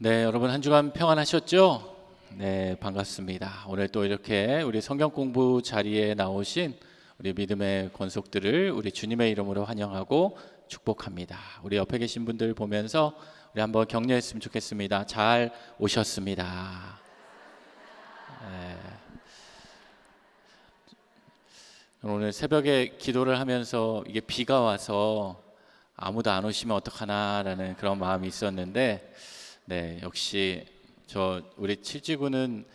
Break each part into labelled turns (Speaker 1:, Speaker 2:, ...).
Speaker 1: 네, 여러분 한 주간 평안하셨죠? 네, 반갑습니다. 오늘 또 이렇게 우리 성경 공부 자리에 나오신 우리 믿음의 권속들을 우리 주님의 이름으로 환영하고 축복합니다. 우리 옆에 계신 분들 보면서 우리 한번 격려했으면 좋겠습니다. 잘 오셨습니다. 네. 오늘 새벽에 기도를 하면서 이게 비가 와서 아무도 안 오시면 어떡하나라는 그런 마음이 있었는데, 네, 역시 우리 칠지구는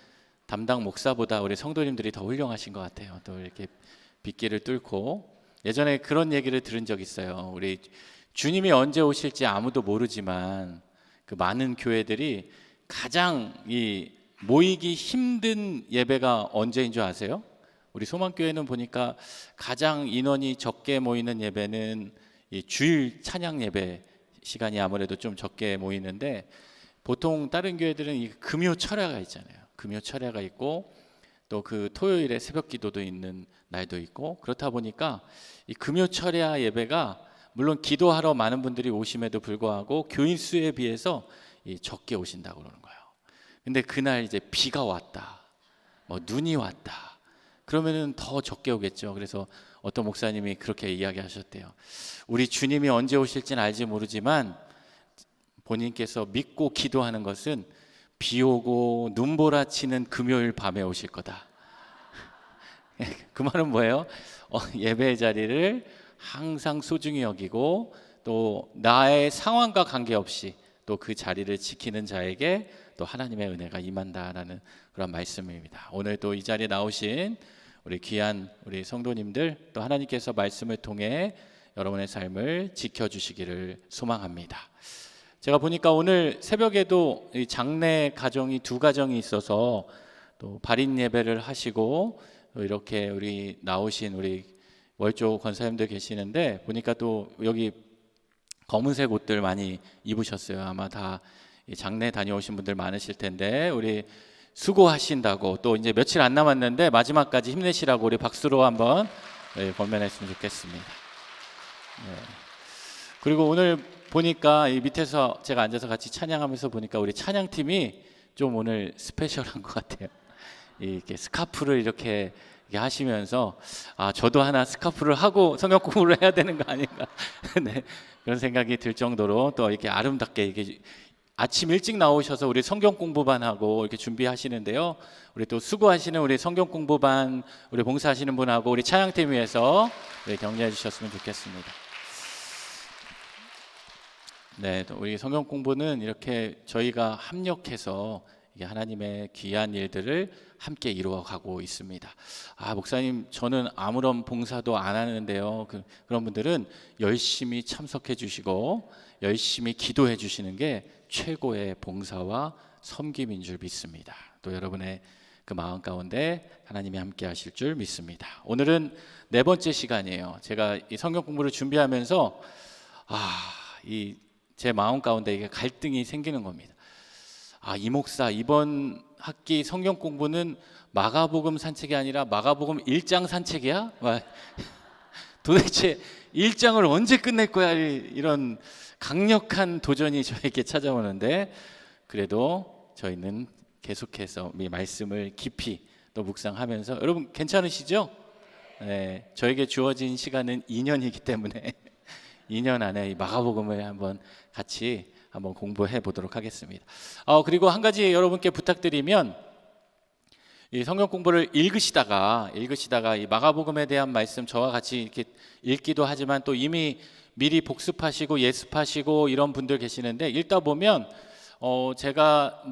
Speaker 1: 담당 목사보다 우리 성도님들이 더 훌륭하신 것 같아요. 또 이렇게 빗길을 뚫고, 예전에 그런 얘기를 들은 적 있어요. 우리 주님이 언제 오실지 아무도 모르지만 그 많은 교회들이 가장 이 모이기 힘든 예배가 언제인 줄 아세요? 우리 소망교회는 보니까 가장 인원이 적게 모이는 예배는 이 주일 찬양 예배 시간이 아무래도 좀 적게 모이는데, 보통 다른 교회들은 이 금요 철야가 있잖아요. 금요 철야가 있고 또 그 토요일에 새벽 기도도 있는 날도 있고, 그렇다 보니까 이 금요 철야 예배가 물론 기도하러 많은 분들이 오심에도 불구하고 교인 수에 비해서 적게 오신다고 그러는 거예요. 근데 그날 이제 비가 왔다, 뭐 눈이 왔다, 그러면은 더 적게 오겠죠. 그래서 어떤 목사님이 그렇게 이야기하셨대요. 우리 주님이 언제 오실지는 알지 모르지만 본인께서 믿고 기도하는 것은 비 오고 눈보라치는 금요일 밤에 오실 거다. 그 말은 뭐예요? 예배의 자리를 항상 소중히 여기고 또 나의 상황과 관계없이 또 그 자리를 지키는 자에게 또 하나님의 은혜가 임한다라는 그런 말씀입니다. 오늘 또 이 자리에 나오신 우리 귀한 우리 성도님들, 또 하나님께서 말씀을 통해 여러분의 삶을 지켜주시기를 소망합니다. 제가 보니까 오늘 새벽에도 장례 가정이 두 가정이 있어서 또 발인 예배를 하시고, 또 이렇게 우리 나오신 우리 월조 권사님들 계시는데, 보니까 또 여기 검은색 옷들 많이 입으셨어요. 아마 다 장례 다녀오신 분들 많으실 텐데, 우리 수고하신다고, 또 이제 며칠 안 남았는데 마지막까지 힘내시라고 우리 박수로 한번 권면했으면 좋겠습니다. 네. 그리고 오늘 보니까 이 밑에서 제가 앉아서 같이 찬양하면서 보니까 우리 찬양팀이 좀 오늘 스페셜한 것 같아요. 이렇게 스카프를 이렇게 하시면서 저도 하나 스카프를 하고 성경 공부를 해야 되는 거 아닌가 네, 그런 생각이 들 정도로 또 이렇게 아름답게 이렇게 아침 일찍 나오셔서 우리 성경 공부반하고 이렇게 준비하시는데요. 우리 또 수고하시는 우리 성경 공부반 우리 봉사하시는 분하고 우리 찬양팀 위해서 격려해 주셨으면 좋겠습니다. 네, 우리 성경 공부는 이렇게 저희가 합력해서 하나님의 귀한 일들을 함께 이루어가고 있습니다. 목사님, 저는 아무런 봉사도 안 하는데요. 그런 분들은 열심히 참석해 주시고 열심히 기도해 주시는 게 최고의 봉사와 섬김인 줄 믿습니다. 또 여러분의 그 마음 가운데 하나님이 함께 하실 줄 믿습니다. 오늘은 네 번째 시간이에요. 제가 이 성경 공부를 준비하면서 제 마음 가운데 이게 갈등이 생기는 겁니다. 이 목사 이번 학기 성경 공부는 마가복음 산책이 아니라 마가복음 1장 산책이야? 도대체 1장을 언제 끝낼 거야? 이런 강력한 도전이 저에게 찾아오는데, 그래도 저희는 계속해서 이 말씀을 깊이 또 묵상하면서, 여러분 괜찮으시죠? 네, 저에게 주어진 시간은 2년이기 때문에 2년 안에 이 마가복음을 같이 한번 공부해 보도록 하겠습니다. 그리고 한 가지 여러분께 부탁드리면, 이 성경 공부를 읽으시다가 이 마가복음에 대한 말씀 저와 같이 이렇게 읽기도 하지만 또 이미 미리 복습하시고 예습하시고 이런 분들 계시는데, 읽다 보면 제가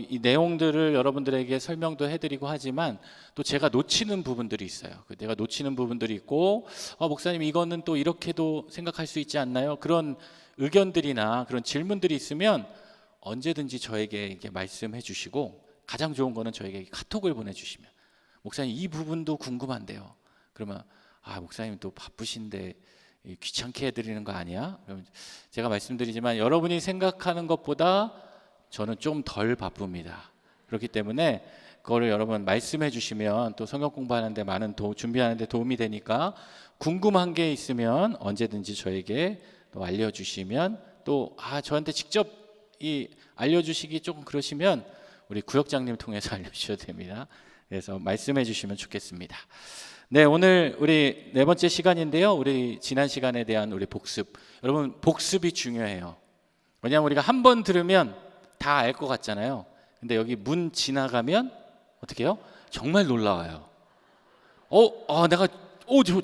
Speaker 1: 이 내용들을 여러분들에게 설명도 해드리고 하지만 또 제가 놓치는 부분들이 있어요. 내가 놓치는 부분들이 있고, 목사님 이거는 또 이렇게도 생각할 수 있지 않나요? 그런 의견들이나 그런 질문들이 있으면 언제든지 저에게 이렇게 말씀해 주시고, 가장 좋은 거는 저에게 카톡을 보내주시면, 목사님 이 부분도 궁금한데요. 그러면 목사님 또 바쁘신데 귀찮게 해드리는 거 아니야? 그럼 제가 말씀드리지만 여러분이 생각하는 것보다 저는 좀 덜 바쁩니다. 그렇기 때문에 그거를 여러분 말씀해 주시면 또 성경 공부하는데 준비하는데 도움이 되니까, 궁금한 게 있으면 언제든지 저에게 또 알려주시면, 또 저한테 직접 알려주시기 조금 그러시면 우리 구역장님 통해서 알려주셔도 됩니다. 그래서 말씀해 주시면 좋겠습니다. 네, 오늘 우리 네 번째 시간인데요. 우리 지난 시간에 대한 우리 복습. 여러분, 복습이 중요해요. 왜냐하면 우리가 한 번 들으면 다 알 것 같잖아요. 근데 여기 문 지나가면 어떻게 해요? 정말 놀라워요.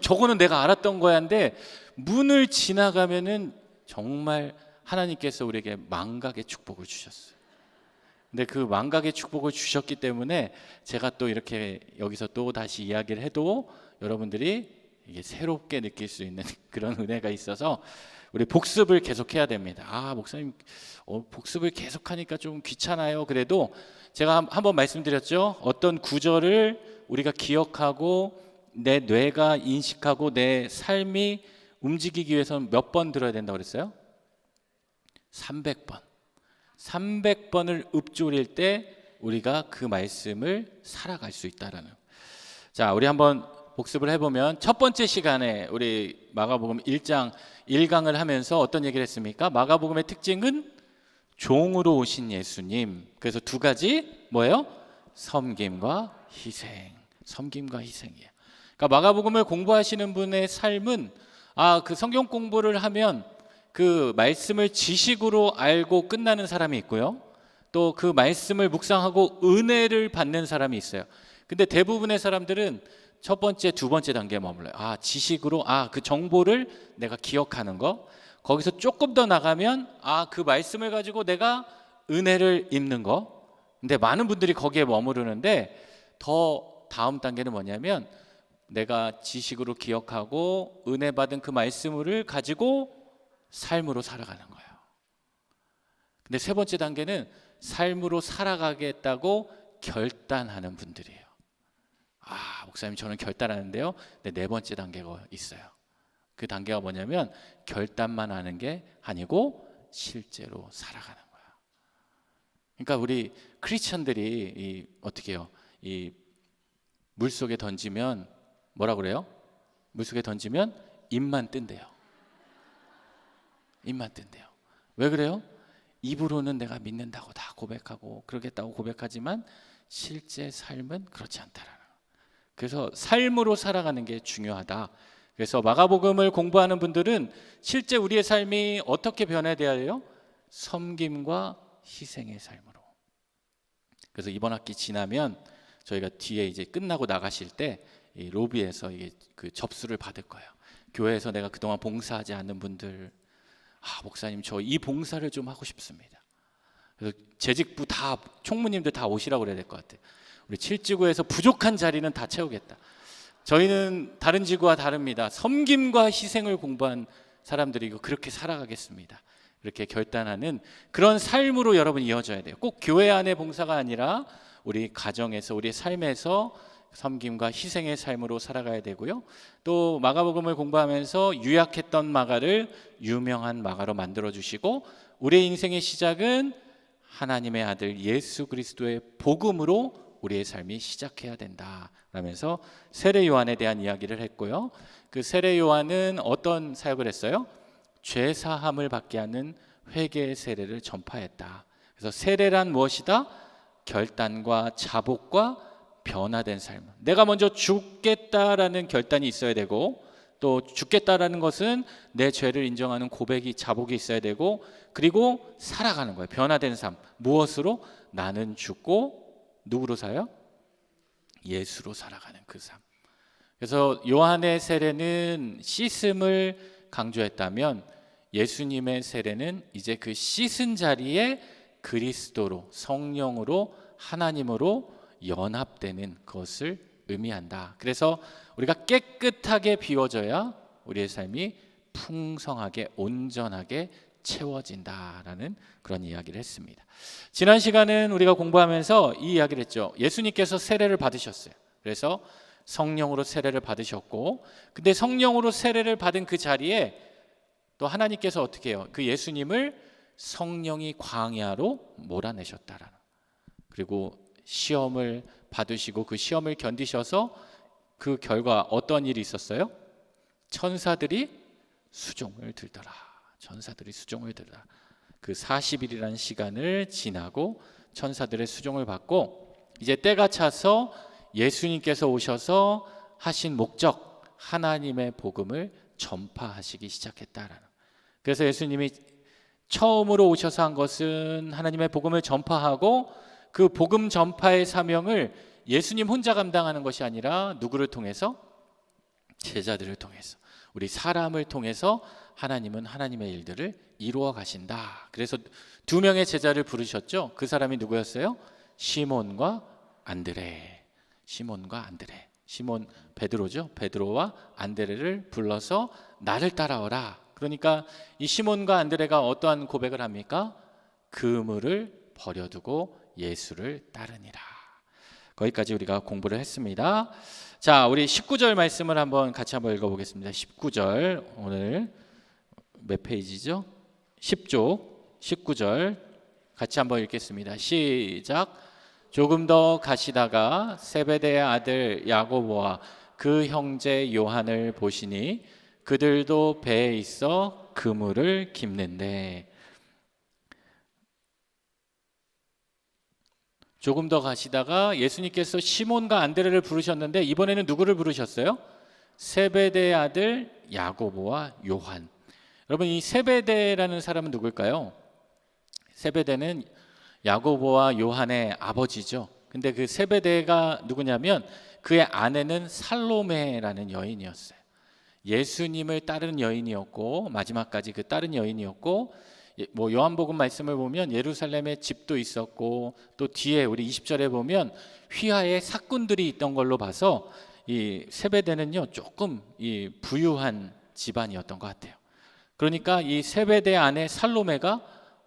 Speaker 1: 저거는 내가 알았던 거야인데 문을 지나가면은 정말 하나님께서 우리에게 망각의 축복을 주셨어요. 근데 그 망각의 축복을 주셨기 때문에 제가 또 이렇게 여기서 또 다시 이야기를 해도 여러분들이 이게 새롭게 느낄 수 있는 그런 은혜가 있어서 우리 복습을 계속해야 됩니다. 목사님, 복습을 계속하니까 좀 귀찮아요. 그래도 제가 한번 말씀드렸죠. 어떤 구절을 우리가 기억하고 내 뇌가 인식하고 내 삶이 움직이기 위해서는 몇 번 들어야 된다고 그랬어요? 300번. 300번을 읊조릴 때 우리가 그 말씀을 살아갈 수 있다라는. 자, 우리 한번 복습을 해보면 첫 번째 시간에 우리 마가복음 1장 1강을 하면서 어떤 얘기를 했습니까? 마가복음의 특징은 종으로 오신 예수님. 그래서 두 가지 뭐예요? 섬김과 희생. 섬김과 희생이에요. 그러니까 마가복음을 공부하시는 분의 삶은 그 성경 공부를 하면 그 말씀을 지식으로 알고 끝나는 사람이 있고요. 또 그 말씀을 묵상하고 은혜를 받는 사람이 있어요. 근데 대부분의 사람들은 첫 번째, 두 번째 단계에 머물러요. 지식으로 그 정보를 내가 기억하는 거. 거기서 조금 더 나가면 그 말씀을 가지고 내가 은혜를 입는 거. 근데 많은 분들이 거기에 머무르는데 더 다음 단계는 뭐냐면 내가 지식으로 기억하고 은혜 받은 그 말씀을 가지고 삶으로 살아가는 거예요. 근데 세 번째 단계는 삶으로 살아가겠다고 결단하는 분들이에요. 목사님, 저는 결단하는데요. 네 번째 단계가 있어요. 그 단계가 뭐냐면 결단만 하는 게 아니고 실제로 살아가는 거예요. 그러니까 우리 크리스천들이 어떻게 해요? 이 물속에 던지면 뭐라 그래요? 물속에 던지면 입만 뜬대요. 입만 뜬대요. 왜 그래요? 입으로는 내가 믿는다고 다 고백하고 그러겠다고 고백하지만 실제 삶은 그렇지 않다라는 거예요. 그래서 삶으로 살아가는 게 중요하다. 그래서 마가복음을 공부하는 분들은 실제 우리의 삶이 어떻게 변화돼야 해요? 섬김과 희생의 삶으로. 그래서 이번 학기 지나면 저희가 뒤에 이제 끝나고 나가실 때 이 로비에서 이게 그 접수를 받을 거예요. 교회에서 내가 그동안 봉사하지 않는 분들, 목사님, 저 이 봉사를 좀 하고 싶습니다. 그래서 재직부 다 총무님들 다 오시라고 그래야 될 것 같아요. 우리 7지구에서 부족한 자리는 다 채우겠다. 저희는 다른 지구와 다릅니다. 섬김과 희생을 공부한 사람들이고 그렇게 살아가겠습니다. 이렇게 결단하는 그런 삶으로 여러분 이어져야 돼요. 꼭 교회 안의 봉사가 아니라 우리 가정에서 우리의 삶에서 섬김과 희생의 삶으로 살아가야 되고요. 또 마가복음을 공부하면서 유약했던 마가를 유명한 마가로 만들어 주시고 우리의 인생의 시작은 하나님의 아들 예수 그리스도의 복음으로 우리의 삶이 시작해야 된다 라면서 세례 요한에 대한 이야기를 했고요. 그 세례 요한은 어떤 사역을 했어요? 죄 사함을 받게 하는 회개의 세례를 전파했다. 그래서 세례란 무엇이다? 결단과 자복과 변화된 삶. 내가 먼저 죽겠다라는 결단이 있어야 되고 또 죽겠다라는 것은 내 죄를 인정하는 고백이 자복이 있어야 되고 그리고 살아가는 거예요. 변화된 삶. 무엇으로? 나는 죽고 누구로 사요? 예수로 살아가는 그 삶. 그래서 요한의 세례는 씻음을 강조했다면 예수님의 세례는 이제 그 씻은 자리에 그리스도로 성령으로 하나님으로 연합되는 것을 의미한다. 그래서 우리가 깨끗하게 비워져야 우리의 삶이 풍성하게 온전하게 채워진다라는 그런 이야기를 했습니다. 지난 시간은 우리가 공부하면서 이 이야기를 했죠. 예수님께서 세례를 받으셨어요. 그래서 성령으로 세례를 받으셨고 근데 성령으로 세례를 받은 그 자리에 또 하나님께서 어떻게 해요? 그 예수님을 성령이 광야로 몰아내셨다라는. 그리고 시험을 받으시고 그 시험을 견디셔서 그 결과 어떤 일이 있었어요? 천사들이 수종을 들더라. 천사들이 수종을 들더라. 그 40일이라는 시간을 지나고 천사들의 수종을 받고 이제 때가 차서 예수님께서 오셔서 하신 목적, 하나님의 복음을 전파하시기 시작했다라는. 그래서 예수님이 처음으로 오셔서 한 것은 하나님의 복음을 전파하고 그 복음 전파의 사명을 예수님 혼자 감당하는 것이 아니라 누구를 통해서? 제자들을 통해서, 우리 사람을 통해서 하나님은 하나님의 일들을 이루어 가신다. 그래서 두 명의 제자를 부르셨죠. 그 사람이 누구였어요? 시몬과 안드레. 시몬과 안드레. 시몬 베드로죠. 베드로와 안드레를 불러서 나를 따라오라. 그러니까 이 시몬과 안드레가 어떠한 고백을 합니까? 그물을 버려두고 예수를 따르니라. 거기까지 우리가 공부를 했습니다. 자, 우리 19절 말씀을 같이 한번 읽어보겠습니다. 19절, 오늘 몇 페이지죠? 10쪽 19절 같이 한번 읽겠습니다. 시작. 조금 더 가시다가 세베대의 아들 야고보와 그 형제 요한을 보시니 그들도 배에 있어 그물을 깁는데. 조금 더 가시다가 예수님께서 시몬과 안드레를 부르셨는데 이번에는 누구를 부르셨어요? 세베대의 아들 야고보와 요한. 여러분, 이 세베대라는 사람은 누굴까요? 세베대는 야고보와 요한의 아버지죠. 근데 그 세베대가 누구냐면 그의 아내는 살로메라는 여인이었어요. 예수님을 따르는 여인이었고 마지막까지 그 따른 여인이었고, 뭐 요한복음 말씀을 보면 예루살렘에 집도 있었고 또 뒤에 우리 20절에 보면 휘하에 사꾼들이 있던 걸로 봐서 이 세베대는요 조금 이 부유한 집안이었던 것 같아요. 그러니까 이 세베대 아내 살로메가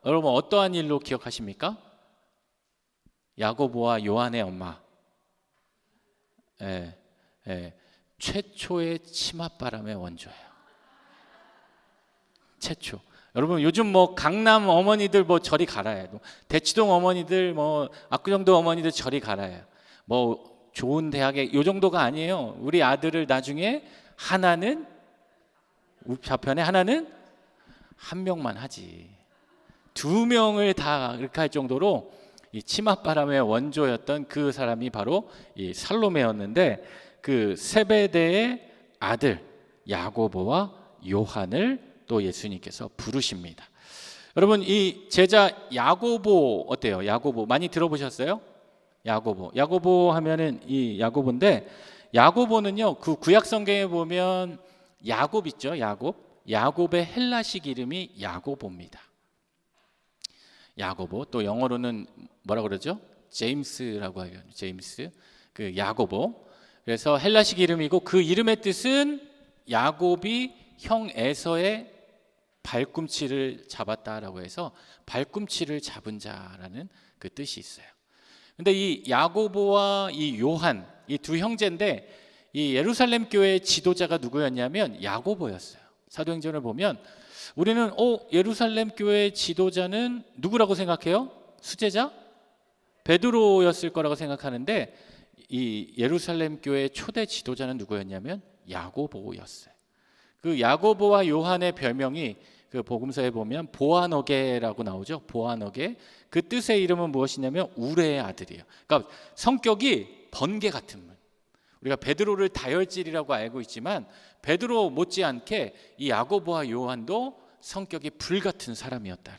Speaker 1: 여러분 어떠한 일로 기억하십니까? 야고보와 요한의 엄마. 최초의 치맛바람의 원조예요. 최초. 여러분 요즘 뭐 강남 어머니들 뭐 저리 가라요. 대치동 어머니들 뭐 압구정도 어머니들 저리 가라요. 뭐 좋은 대학에 요 정도가 아니에요. 우리 아들을 나중에 하나는 좌편에 하나는 한 명만 하지. 두 명을 다 그렇게 할 정도로 이 치맛바람의 원조였던 그 사람이 바로 이 살로메였는데 그 세베대의 아들 야고보와 요한을 또 예수님께서 부르십니다. 여러분 이 제자 야고보 어때요? 야고보 많이 들어보셨어요? 야고보 하면은 이 야고보인데 야고보는요 그 구약 성경에 보면 야곱 있죠. 야곱의 헬라식 이름이 야고보입니다. 야고보, 또 영어로는 뭐라 그러죠? 제임스라고 하죠. 제임스, 그 야고보. 그래서 헬라식 이름이고 그 이름의 뜻은 야곱이 형 에서의 발꿈치를 잡았다라고 해서 발꿈치를 잡은 자라는 그 뜻이 있어요. 근데 이 야고보와 이 요한, 이 두 형제인데 이 예루살렘 교회의 지도자가 누구였냐면 야고보였어요. 사도행전을 보면 우리는 예루살렘 교회의 지도자는 누구라고 생각해요? 수제자? 베드로였을 거라고 생각하는데 이 예루살렘 교회의 초대 지도자는 누구였냐면 야고보였어요. 그 야고보와 요한의 별명이 그 복음서에 보면 보아너게라고 나오죠. 보아너게. 그 뜻의 이름은 무엇이냐면 우레의 아들이에요. 그러니까 성격이 번개 같은 분. 우리가 베드로를 다혈질이라고 알고 있지만 베드로 못지않게 이 야고보와 요한도 성격이 불같은 사람이었다.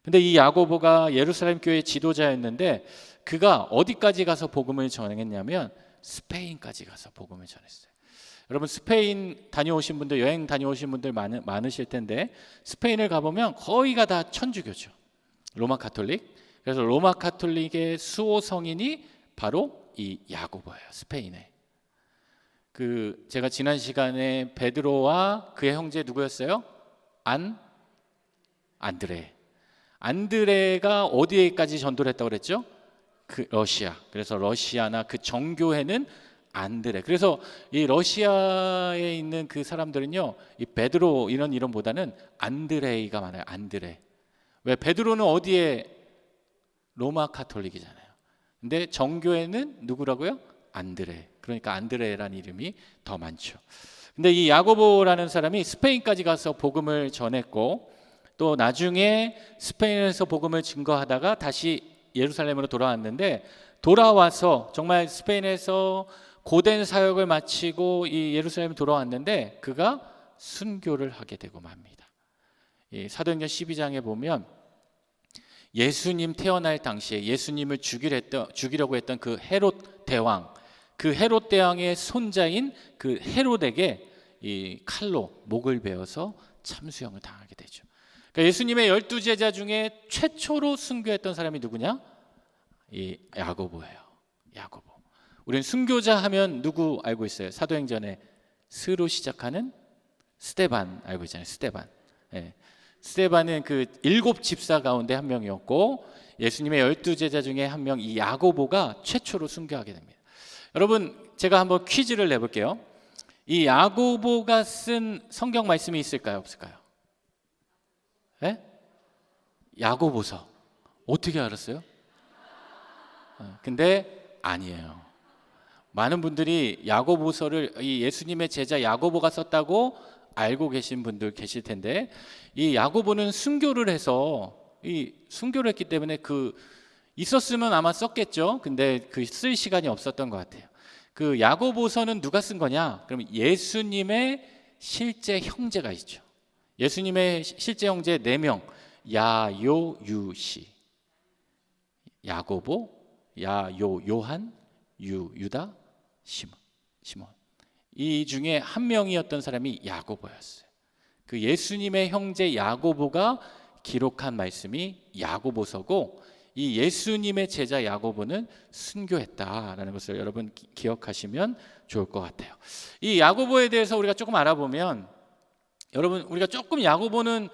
Speaker 1: 근데 이 야고보가 예루살렘 교회의 지도자였는데 그가 어디까지 가서 복음을 전했냐면 스페인까지 가서 복음을 전했어요. 여러분 스페인 다녀오신 분들, 여행 다녀오신 분들 많으실 텐데 스페인을 가보면 거의가 다 천주교죠. 로마 가톨릭. 그래서 로마 가톨릭의 수호 성인이 바로 이 야고보예요. 스페인에. 제가 지난 시간에 베드로와 그의 형제 누구였어요? 안드레. 안드레가 어디에까지 전도를 했다고 그랬죠? 러시아. 그래서 러시아나 그 정교회는 안드레. 그래서 이 러시아에 있는 그 사람들은요, 이 베드로 이런 이름보다는 안드레이가 많아요. 안드레. 왜? 베드로는 어디에? 로마 가톨릭이잖아요. 근데 정교회는 누구라고요? 안드레. 그러니까 안드레라는 이름이 더 많죠. 근데 이 야고보라는 사람이 스페인까지 가서 복음을 전했고, 또 나중에 스페인에서 복음을 증거하다가 다시 예루살렘으로 돌아왔는데, 돌아와서 정말 스페인에서 고된 사역을 마치고 이 예루살렘에 돌아왔는데 그가 순교를 하게 되고 맙니다. 이 사도행전 12장에 보면 예수님 태어날 당시에 예수님을 죽이려고 했던 그 헤롯 대왕, 그 헤롯 대왕의 손자인 그 헤롯에게 이 칼로 목을 베어서 참수형을 당하게 되죠. 그러니까 예수님의 12제자 중에 최초로 순교했던 사람이 누구냐? 이 야고보예요. 야고보. 우리는 순교자 하면 누구 알고 있어요? 사도행전에 스로 시작하는 스데반 알고 있잖아요. 스데반. 예. 스데반은 그 7 집사 가운데 한 명이었고, 예수님의 12제자 중에 한 명 이 야고보가 최초로 순교하게 됩니다. 여러분, 제가 한번 퀴즈를 내볼게요. 이 야고보가 쓴 성경 말씀이 있을까요? 없을까요? 예? 야고보서. 어떻게 알았어요? 근데 아니에요. 많은 분들이 야고보서를 이 예수님의 제자 야고보가 썼다고 알고 계신 분들 계실 텐데, 이 야고보는 순교를 했기 때문에 있었으면 아마 썼겠죠. 근데 쓸 시간이 없었던 것 같아요. 그 야고보서는 누가 쓴 거냐? 그러면 예수님의 실제 형제가 있죠. 예수님의 실제 형제 4명, 야요 유시, 야고보, 야요 요한, 유다, 시몬. 이 중에 한 명이었던 사람이 야고보였어요. 그 예수님의 형제 야고보가 기록한 말씀이 야고보서고, 이 예수님의 제자 야고보는 순교했다라는 것을 여러분 기억하시면 좋을 것 같아요. 이 야고보에 대해서 우리가 조금 알아보면, 여러분, 우리가 야고보는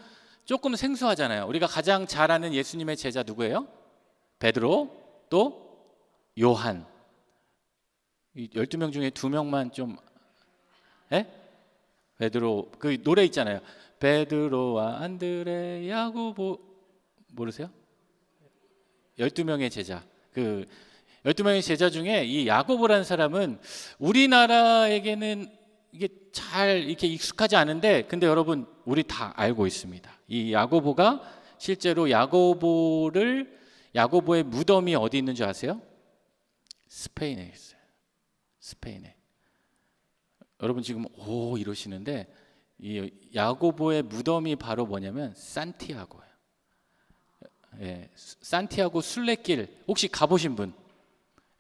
Speaker 1: 조금 생소하잖아요. 우리가 가장 잘 아는 예수님의 제자 누구예요? 베드로, 또 요한. 이 12명 중에 2명만 좀, 베드로, 그 노래 있잖아요. 베드로와 안드레, 야고보, 모르세요? 12명의 제자. 그 12명의 제자 중에 이 야고보라는 사람은 우리나라에게는 이게 잘 이렇게 익숙하지 않은데, 근데 여러분, 우리 다 알고 있습니다. 이 야고보가 실제로 야고보의 무덤이 어디 있는 줄 아세요? 스페인에 있어요. 스페인에. 여러분 지금 오 이러시는데, 이 야고보의 무덤이 바로 뭐냐면 산티아고예요. 예, 산티아고 순례길 혹시 가보신 분?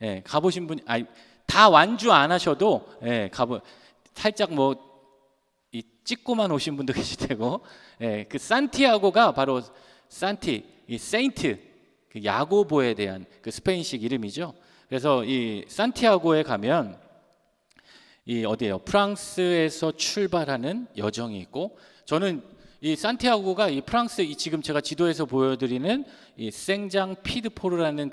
Speaker 1: 예, 가보신 분, 아니 다 완주 안 하셔도 살짝 이 찍고만 오신 분도 계실 테고, 예, 그 산티아고가 바로 이 세인트, 그 야고보에 대한 그 스페인식 이름이죠. 그래서 이 산티아고에 가면 이 어디예요? 프랑스에서 출발하는 여정이 있고, 저는 이 산티아고가 이 프랑스, 지금 제가 지도에서 보여드리는 이 생장 피드포르라는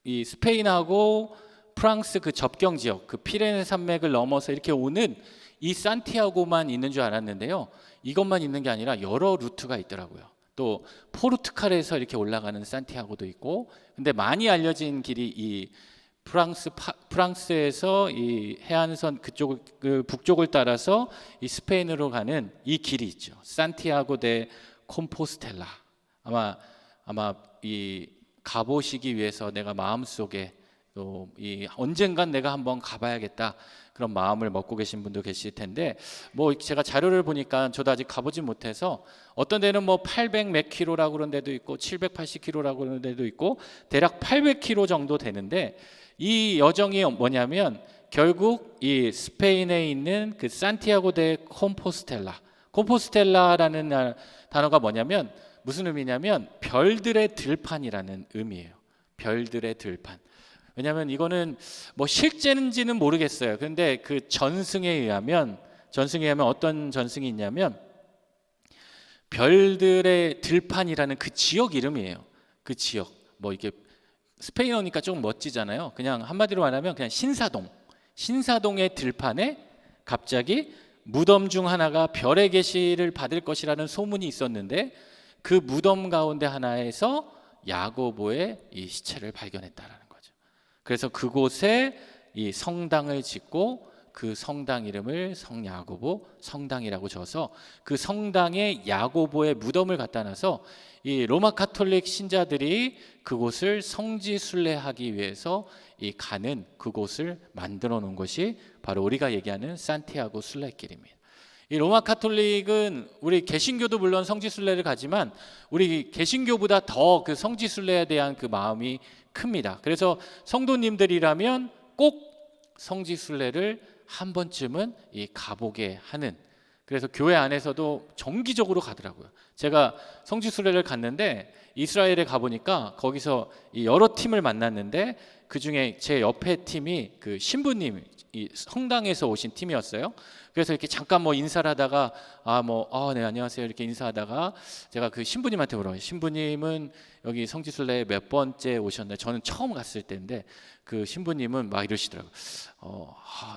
Speaker 1: 이 스페인하고 프랑스 그 접경 지역, 그 피레네 산맥을 넘어서 이렇게 오는 이 산티아고만 있는 줄 알았는데요. 이것만 있는 게 아니라 여러 루트가 있더라고요. 또 포르투갈에서 이렇게 올라가는 산티아고도 있고, 근데 많이 알려진 길이 이 프랑스에서 이 해안선 북쪽을 따라서 이 스페인으로 가는 이 길이 있죠. 산티아고 데 콤포스텔라. 아마 이 가보시기 위해서 내가 마음속에 또 이 언젠간 내가 한번 가봐야겠다 그런 마음을 먹고 계신 분도 계실 텐데, 제가 자료를 보니까 저도 아직 가보지 못해서 어떤 데는 800 몇 킬로라고 그런 데도 있고 780 킬로라고 그런 데도 있고 대략 800 킬로 정도 되는데, 이 여정이 뭐냐면 결국 이 스페인에 있는 그 산티아고 데 콤포스텔라라는 단어가 뭐냐면 무슨 의미냐면 별들의 들판이라는 의미예요. 별들의 들판. 왜냐하면 이거는 실제인지는 모르겠어요. 그런데 그 전승에 의하면 어떤 전승이 있냐면 별들의 들판이라는 그 지역 이름이에요. 그 지역 이게 스페인어니까 좀 멋지잖아요. 그냥 한마디로 말하면 그냥 신사동의 들판에 갑자기 무덤 중 하나가 별의 계시를 받을 것이라는 소문이 있었는데, 그 무덤 가운데 하나에서 야고보의 이 시체를 발견했다라는 거죠. 그래서 그곳에 이 성당을 짓고 그 성당 이름을 성야고보 성당이라고 져서 그 성당에 야고보의 무덤을 갖다 놔서 이 로마 가톨릭 신자들이 그곳을 성지 순례하기 위해서 이 가는 그곳을 만들어 놓은 것이 바로 우리가 얘기하는 산티아고 순례길입니다. 이 로마 가톨릭은 우리 개신교도 물론 성지 순례를 가지만 우리 개신교보다 더 그 성지 순례에 대한 그 마음이 큽니다. 그래서 성도님들이라면 꼭 성지 순례를 한 번쯤은 이 가보게 하는, 그래서 교회 안에서도 정기적으로 가더라고요. 제가 성지 순례를 갔는데 이스라엘에 가보니까 거기서 이 여러 팀을 만났는데 그 중에 제 옆에 팀이 그 신부님, 이 성당에서 오신 팀이었어요. 그래서 이렇게 잠깐 뭐 인사를 하다가 네 안녕하세요 이렇게 인사하다가 제가 그 신부님한테 물어요. 신부님은 여기 성지순례 몇 번째 오셨나요? 저는 처음 갔을 때인데 그 신부님은 막 이러시더라고요.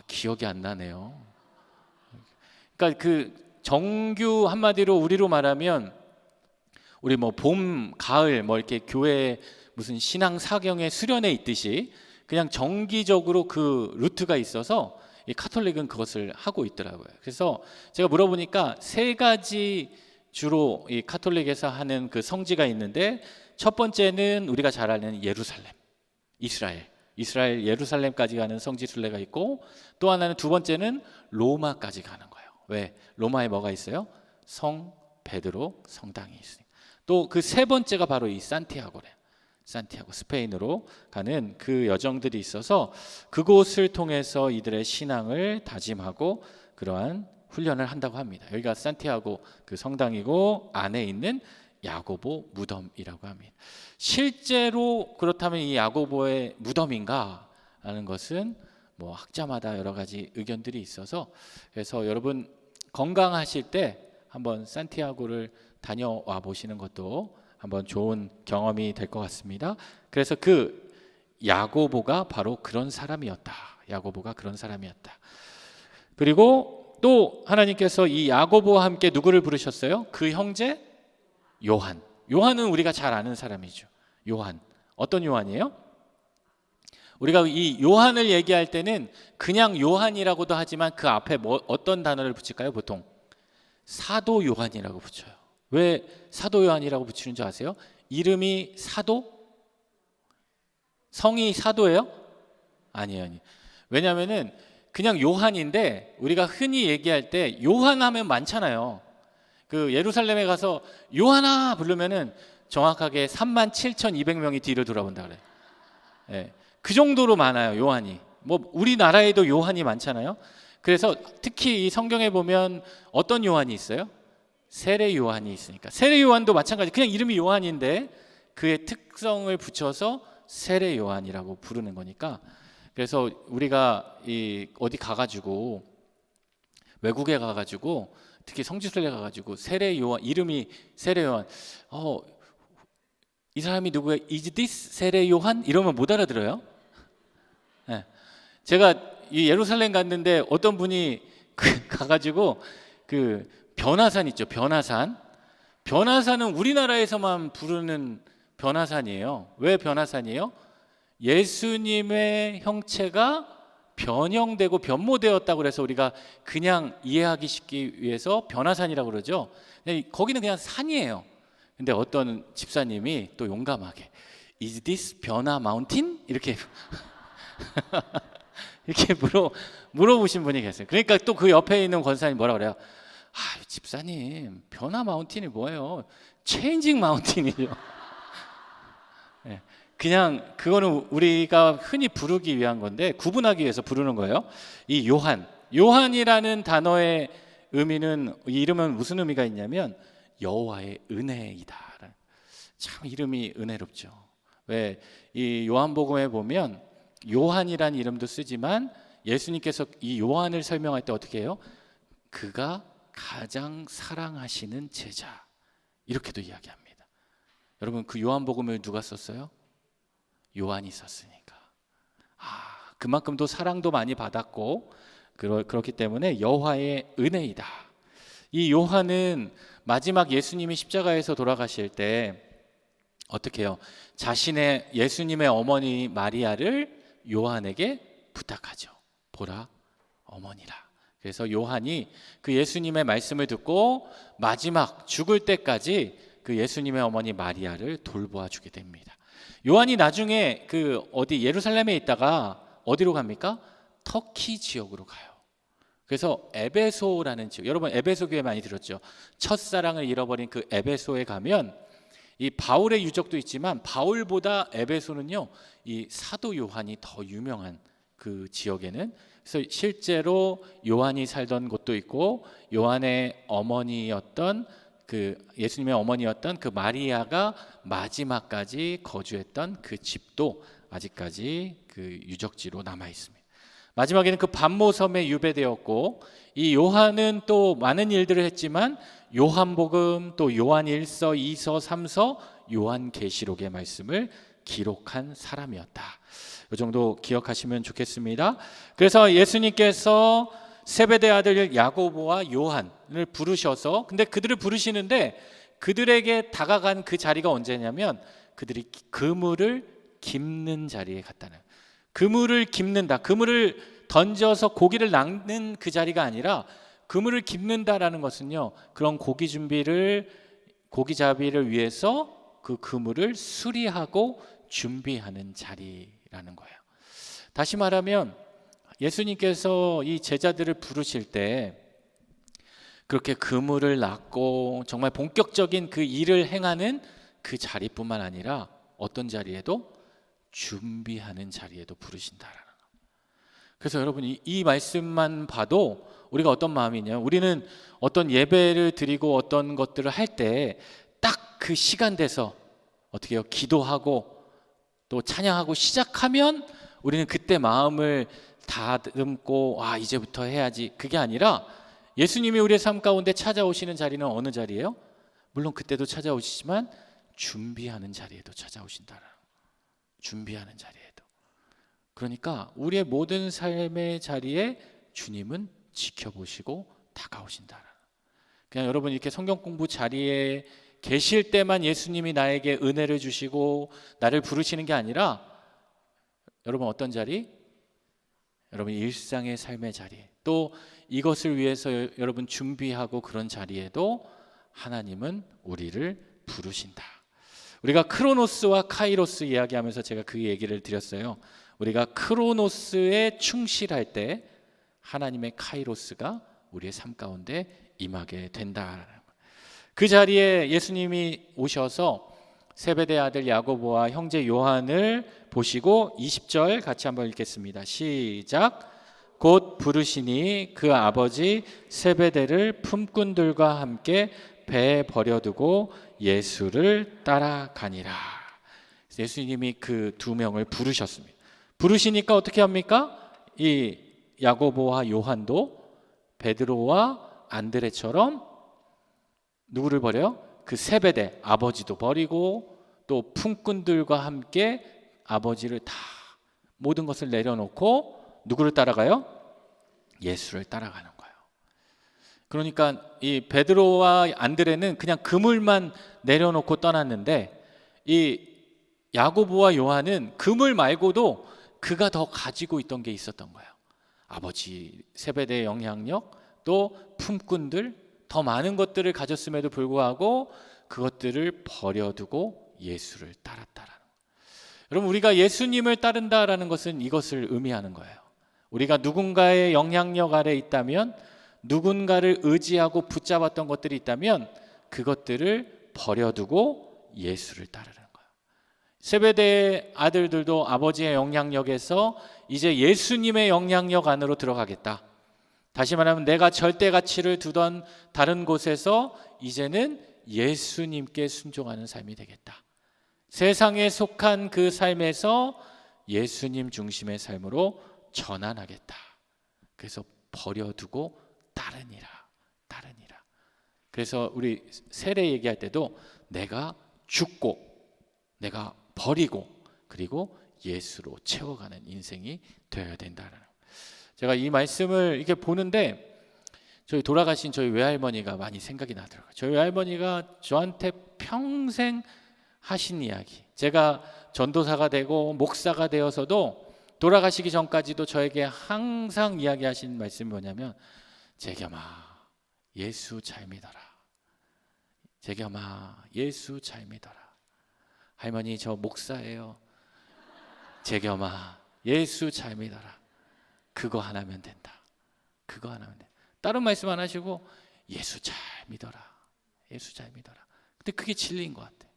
Speaker 1: 기억이 안 나네요. 그러니까 그 정규 한마디로 우리로 말하면 우리 뭐 봄, 가을 뭐 이렇게 교회 무슨 신앙 사경의 수련회 있듯이 그냥 정기적으로 그 루트가 있어서 이 카톨릭은 그것을 하고 있더라고요. 그래서 제가 물어보니까 세 가지 주로 이 카톨릭에서 하는 그 성지가 있는데 첫 번째는 우리가 잘 아는 예루살렘, 이스라엘 예루살렘까지 가는 성지 순례가 있고, 또 하나는 두 번째는 로마까지 가는 거예요. 왜? 로마에 뭐가 있어요? 성 베드로 성당이 있으니까. 또 그 세 번째가 바로 이 산티아고 스페인으로 가는 그 여정들이 있어서 그곳을 통해서 이들의 신앙을 다짐하고 그러한 훈련을 한다고 합니다. 여기가 산티아고 그 성당이고 안에 있는 야고보 무덤이라고 합니다. 실제로 그렇다면 이 야고보의 무덤인가 하는 것은 뭐 학자마다 여러 가지 의견들이 있어서, 그래서 여러분 건강하실 때 한번 산티아고를 다녀와 보시는 것도 한번 좋은 경험이 될 것 같습니다. 그래서 그 야고보가 바로 그런 사람이었다. 그리고 또 하나님께서 이 야고보와 함께 누구를 부르셨어요? 그 형제 요한은 우리가 잘 아는 사람이죠. 요한. 어떤 요한이에요? 우리가 이 요한을 얘기할 때는 그냥 요한이라고도 하지만 그 앞에 어떤 단어를 붙일까요? 보통 사도 요한이라고 붙여요. 왜 사도 요한이라고 붙이는 줄 아세요? 이름이 사도? 성이 사도예요? 아니에요. 왜냐하면은 그냥 요한인데 우리가 흔히 얘기할 때 요한 하면 많잖아요. 그 예루살렘에 가서 요한아 부르면은 정확하게 37,200명이 뒤를 돌아본다 그래요. 네, 그 정도로 많아요, 요한이. 뭐 우리나라에도 요한이 많잖아요. 그래서 특히 이 성경에 보면 어떤 요한이 있어요? 세례 요한이 있으니까. 세례 요한도 마찬가지. 그냥 이름이 요한인데 그의 특성을 붙여서 세례 요한이라고 부르는 거니까. 그래서 우리가 어디 가가지고 외국에 가가지고 특히 성지순례 가가지고 세례 요한 이름이 세례 요한. 이 사람이 누구야? Is this 세례 요한? 이러면 못 알아들어요. 네. 제가 이 예루살렘 갔는데 어떤 분이 가가지고 그 변화산 있죠. 변화산은 우리나라에서만 부르는 변화산이에요. 왜 변화산이에요? 예수님의 형체가 변형되고 변모되었다고 그래서 우리가 그냥 이해하기 쉽기 위해서 변화산이라고 그러죠. 거기는 그냥 산이에요. 근데 어떤 집사님이 또 용감하게 Is this 변화 마운틴? 이렇게 이렇게 물어보신 분이 계세요. 그러니까 또 그 옆에 있는 권사님 뭐라 그래요? 집사님, 변화 마운틴이 뭐예요? 체인징 마운틴이죠. 네, 그냥 그거는 우리가 흔히 부르기 위한 건데 구분하기 위해서 부르는 거예요. 이 요한이라는 단어의 의미는, 이 이름은 무슨 의미가 있냐면 여호와의 은혜이다. 참 이름이 은혜롭죠. 왜 이 요한복음에 보면 요한이라는 이름도 쓰지만 예수님께서 이 요한을 설명할 때 어떻게 해요? 그가 가장 사랑하시는 제자, 이렇게도 이야기합니다. 여러분 그 요한복음을 누가 썼어요? 요한이 썼으니까. 그만큼 또 사랑도 많이 받았고 그렇기 때문에 여호와의 은혜이다. 이 요한은 마지막 예수님이 십자가에서 돌아가실 때 어떻게 해요? 자신의 예수님의 어머니 마리아를 요한에게 부탁하죠. 보라, 어머니라. 그래서 요한이 그 예수님의 말씀을 듣고 마지막 죽을 때까지 그 예수님의 어머니 마리아를 돌보아 주게 됩니다. 요한이 나중에 그 어디 예루살렘에 있다가 어디로 갑니까? 터키 지역으로 가요. 그래서 에베소라는 지역, 여러분 에베소 교회 많이 들었죠? 첫사랑을 잃어버린 그 에베소에 가면 이 바울의 유적도 있지만 바울보다 에베소는요, 이 사도 요한이 더 유명한 그 지역에는, 그래서 실제로 요한이 살던 곳도 있고 요한의 어머니였던 그 예수님의 어머니였던 그 마리아가 마지막까지 거주했던 그 집도 아직까지 그 유적지로 남아 있습니다. 마지막에는 그 반모섬에 유배되었고, 이 요한은 또 많은 일들을 했지만 요한복음, 또 요한 1서, 2서, 3서, 요한계시록의 말씀을 기록한 사람이었다. 이 정도 기억하시면 좋겠습니다. 그래서 예수님께서 세베대 아들 야고보와 요한을 부르셔서, 근데 그들을 부르시는데 그들에게 다가간 그 자리가 언제냐면 그들이 그물을 깁는 자리에 갔다는, 그물을 깁는다, 그물을 던져서 고기를 낚는 그 자리가 아니라 그물을 깁는다라는 것은요, 그런 고기잡이를 위해서 그 그물을 수리하고 준비하는 자리라는 거예요. 다시 말하면 예수님께서 이 제자들을 부르실 때 그렇게 그물을 낚고 정말 본격적인 그 일을 행하는 그 자리뿐만 아니라 어떤 자리에도 준비하는 자리에도 부르신다라는 거. 그래서 여러분 이 말씀만 봐도 우리가 어떤 마음이냐, 우리는 어떤 예배를 드리고 어떤 것들을 할 때 딱 그 시간 돼서 어떻게 해요? 기도하고 또 찬양하고 시작하면 우리는 그때 마음을 다듬고 이제부터 해야지, 그게 아니라 예수님이 우리의 삶 가운데 찾아오시는 자리는 어느 자리예요? 물론 그때도 찾아오시지만 준비하는 자리에도 찾아오신다. 준비하는 자리에도. 그러니까 우리의 모든 삶의 자리에 주님은 지켜보시고 다가오신다. 그냥 여러분 이렇게 성경 공부 자리에 계실 때만 예수님이 나에게 은혜를 주시고 나를 부르시는 게 아니라, 여러분 어떤 자리? 여러분 일상의 삶의 자리, 또 이것을 위해서 여러분 준비하고 그런 자리에도 하나님은 우리를 부르신다. 우리가 크로노스와 카이로스 이야기하면서 제가 그 얘기를 드렸어요. 우리가 크로노스에 충실할 때 하나님의 카이로스가 우리의 삶 가운데 임하게 된다. 그 자리에 예수님이 오셔서 세베대 아들 야고보와 형제 요한을 보시고 20절 같이 한번 읽겠습니다. 시작. 곧 부르시니 그 아버지 세베대를 품꾼들과 함께 배에 버려두고 예수를 따라가니라. 예수님이 그 두 명을 부르셨습니다. 부르시니까 어떻게 합니까? 이 야고보와 요한도 베드로와 안드레처럼 누구를 버려요? 그 세베대 아버지도 버리고 또 품꾼들과 함께 아버지를 다 모든 것을 내려놓고 누구를 따라가요? 예수를 따라가는 거예요. 그러니까 이 베드로와 안드레는 그냥 그물만 내려놓고 떠났는데, 이 야고보와 요한은 그물 말고도 그가 더 가지고 있던 게 있었던 거예요. 아버지 세베대의 영향력, 또 품꾼들, 더 많은 것들을 가졌음에도 불구하고 그것들을 버려두고 예수를 따랐다라는 거예요. 여러분 우리가 예수님을 따른다라는 것은 이것을 의미하는 거예요. 우리가 누군가의 영향력 아래 있다면, 누군가를 의지하고 붙잡았던 것들이 있다면 그것들을 버려두고 예수를 따르는 거예요. 세베대의 아들들도 아버지의 영향력에서 이제 예수님의 영향력 안으로 들어가겠다. 다시 말하면 내가 절대 가치를 두던 다른 곳에서 이제는 예수님께 순종하는 삶이 되겠다. 세상에 속한 그 삶에서 예수님 중심의 삶으로 전환하겠다. 그래서 버려두고 따르니라. 그래서 우리 세례 얘기할 때도 내가 죽고 내가 버리고 그리고 예수로 채워가는 인생이 되어야 된다는. 제가 이 말씀을 이렇게 보는데 돌아가신 저희 외할머니가 많이 생각이 나더라고요. 저희 외할머니가 저한테 평생 하신 이야기, 제가 전도사가 되고 목사가 되어서도 돌아가시기 전까지도 저에게 항상 이야기하신 말씀이 뭐냐면, 재겸아, 예수 잘 믿어라. 재겸아, 예수 잘 믿어라. 할머니, 저 목사예요. 재겸아, 예수 잘 믿어라. 그거 하나면 된다. 그거 하나면 된다. 다른 말씀 안 하시고 예수 잘 믿어라. 예수 잘 믿어라. 근데 그게 진리인 것 같아.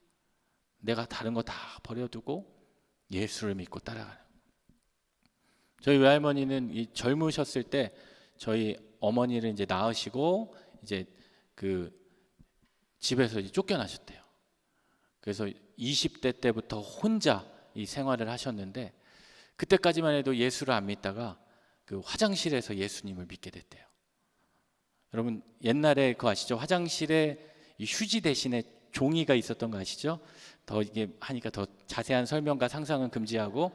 Speaker 1: 내가 다른 거 다 버려두고 예수를 믿고 따라가는. 저희 외할머니는 이 젊으셨을 때 저희 어머니를 이제 낳으시고 이제 그 집에서 이제 쫓겨나셨대요. 그래서 20대 때부터 혼자 이 생활을 하셨는데, 그때까지만 해도 예수를 안 믿다가 그 화장실에서 예수님을 믿게 됐대요. 여러분 옛날에 그거 아시죠? 화장실에 이 휴지 대신에 종이가 있었던 거 아시죠? 더 이게 하니까 더 자세한 설명과 상상은 금지하고,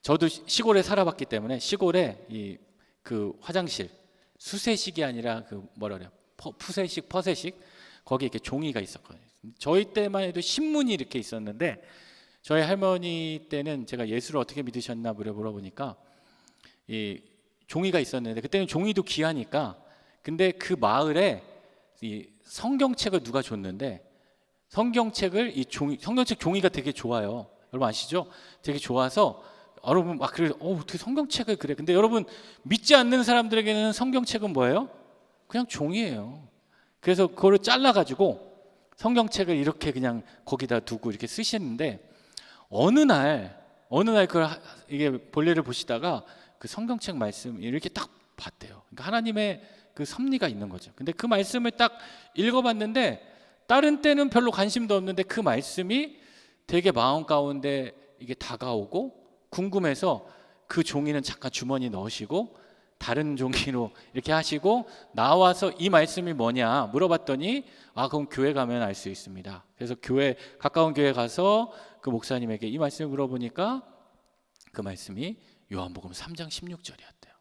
Speaker 1: 저도 시골에 살아봤기 때문에 시골에 이 그 화장실 수세식이 아니라 그 뭐라 그래요? 푸세식, 퍼세식, 거기에 이렇게 종이가 있었거든요. 저희 때만 해도 신문이 이렇게 있었는데, 저희 할머니 때는 제가 예수를 어떻게 믿으셨나 물어보니까 이 종이가 있었는데, 그때는 종이도 귀하니까, 근데 그 마을에 이 성경책을 누가 줬는데, 성경책을 이 종이, 성경책 종이가 되게 좋아요. 여러분 아시죠? 되게 좋아서 여러분 막 그래, 어떻게 성경책을 그래? 근데 여러분 믿지 않는 사람들에게는 성경책은 뭐예요? 그냥 종이에요. 그래서 그거를 잘라가지고 성경책을 이렇게 그냥 거기다 두고 이렇게 쓰시는데, 어느 날 그걸 이게 볼일을 보시다가 그 성경책 말씀 이렇게 딱 봤대요. 그러니까 하나님의 그 섭리가 있는 거죠. 근데 그 말씀을 딱 읽어봤는데, 다른 때는 별로 관심도 없는데 그 말씀이 되게 마음 가운데 이게 다가오고, 궁금해서 그 종이는 잠깐 주머니 넣으시고 다른 종이로 이렇게 하시고 나와서 이 말씀이 뭐냐 물어봤더니, 그럼 교회 가면 알 수 있습니다. 그래서 가까운 교회 가서 그 목사님에게 이 말씀을 물어보니까 그 말씀이 요한복음 3장 16절이었대요.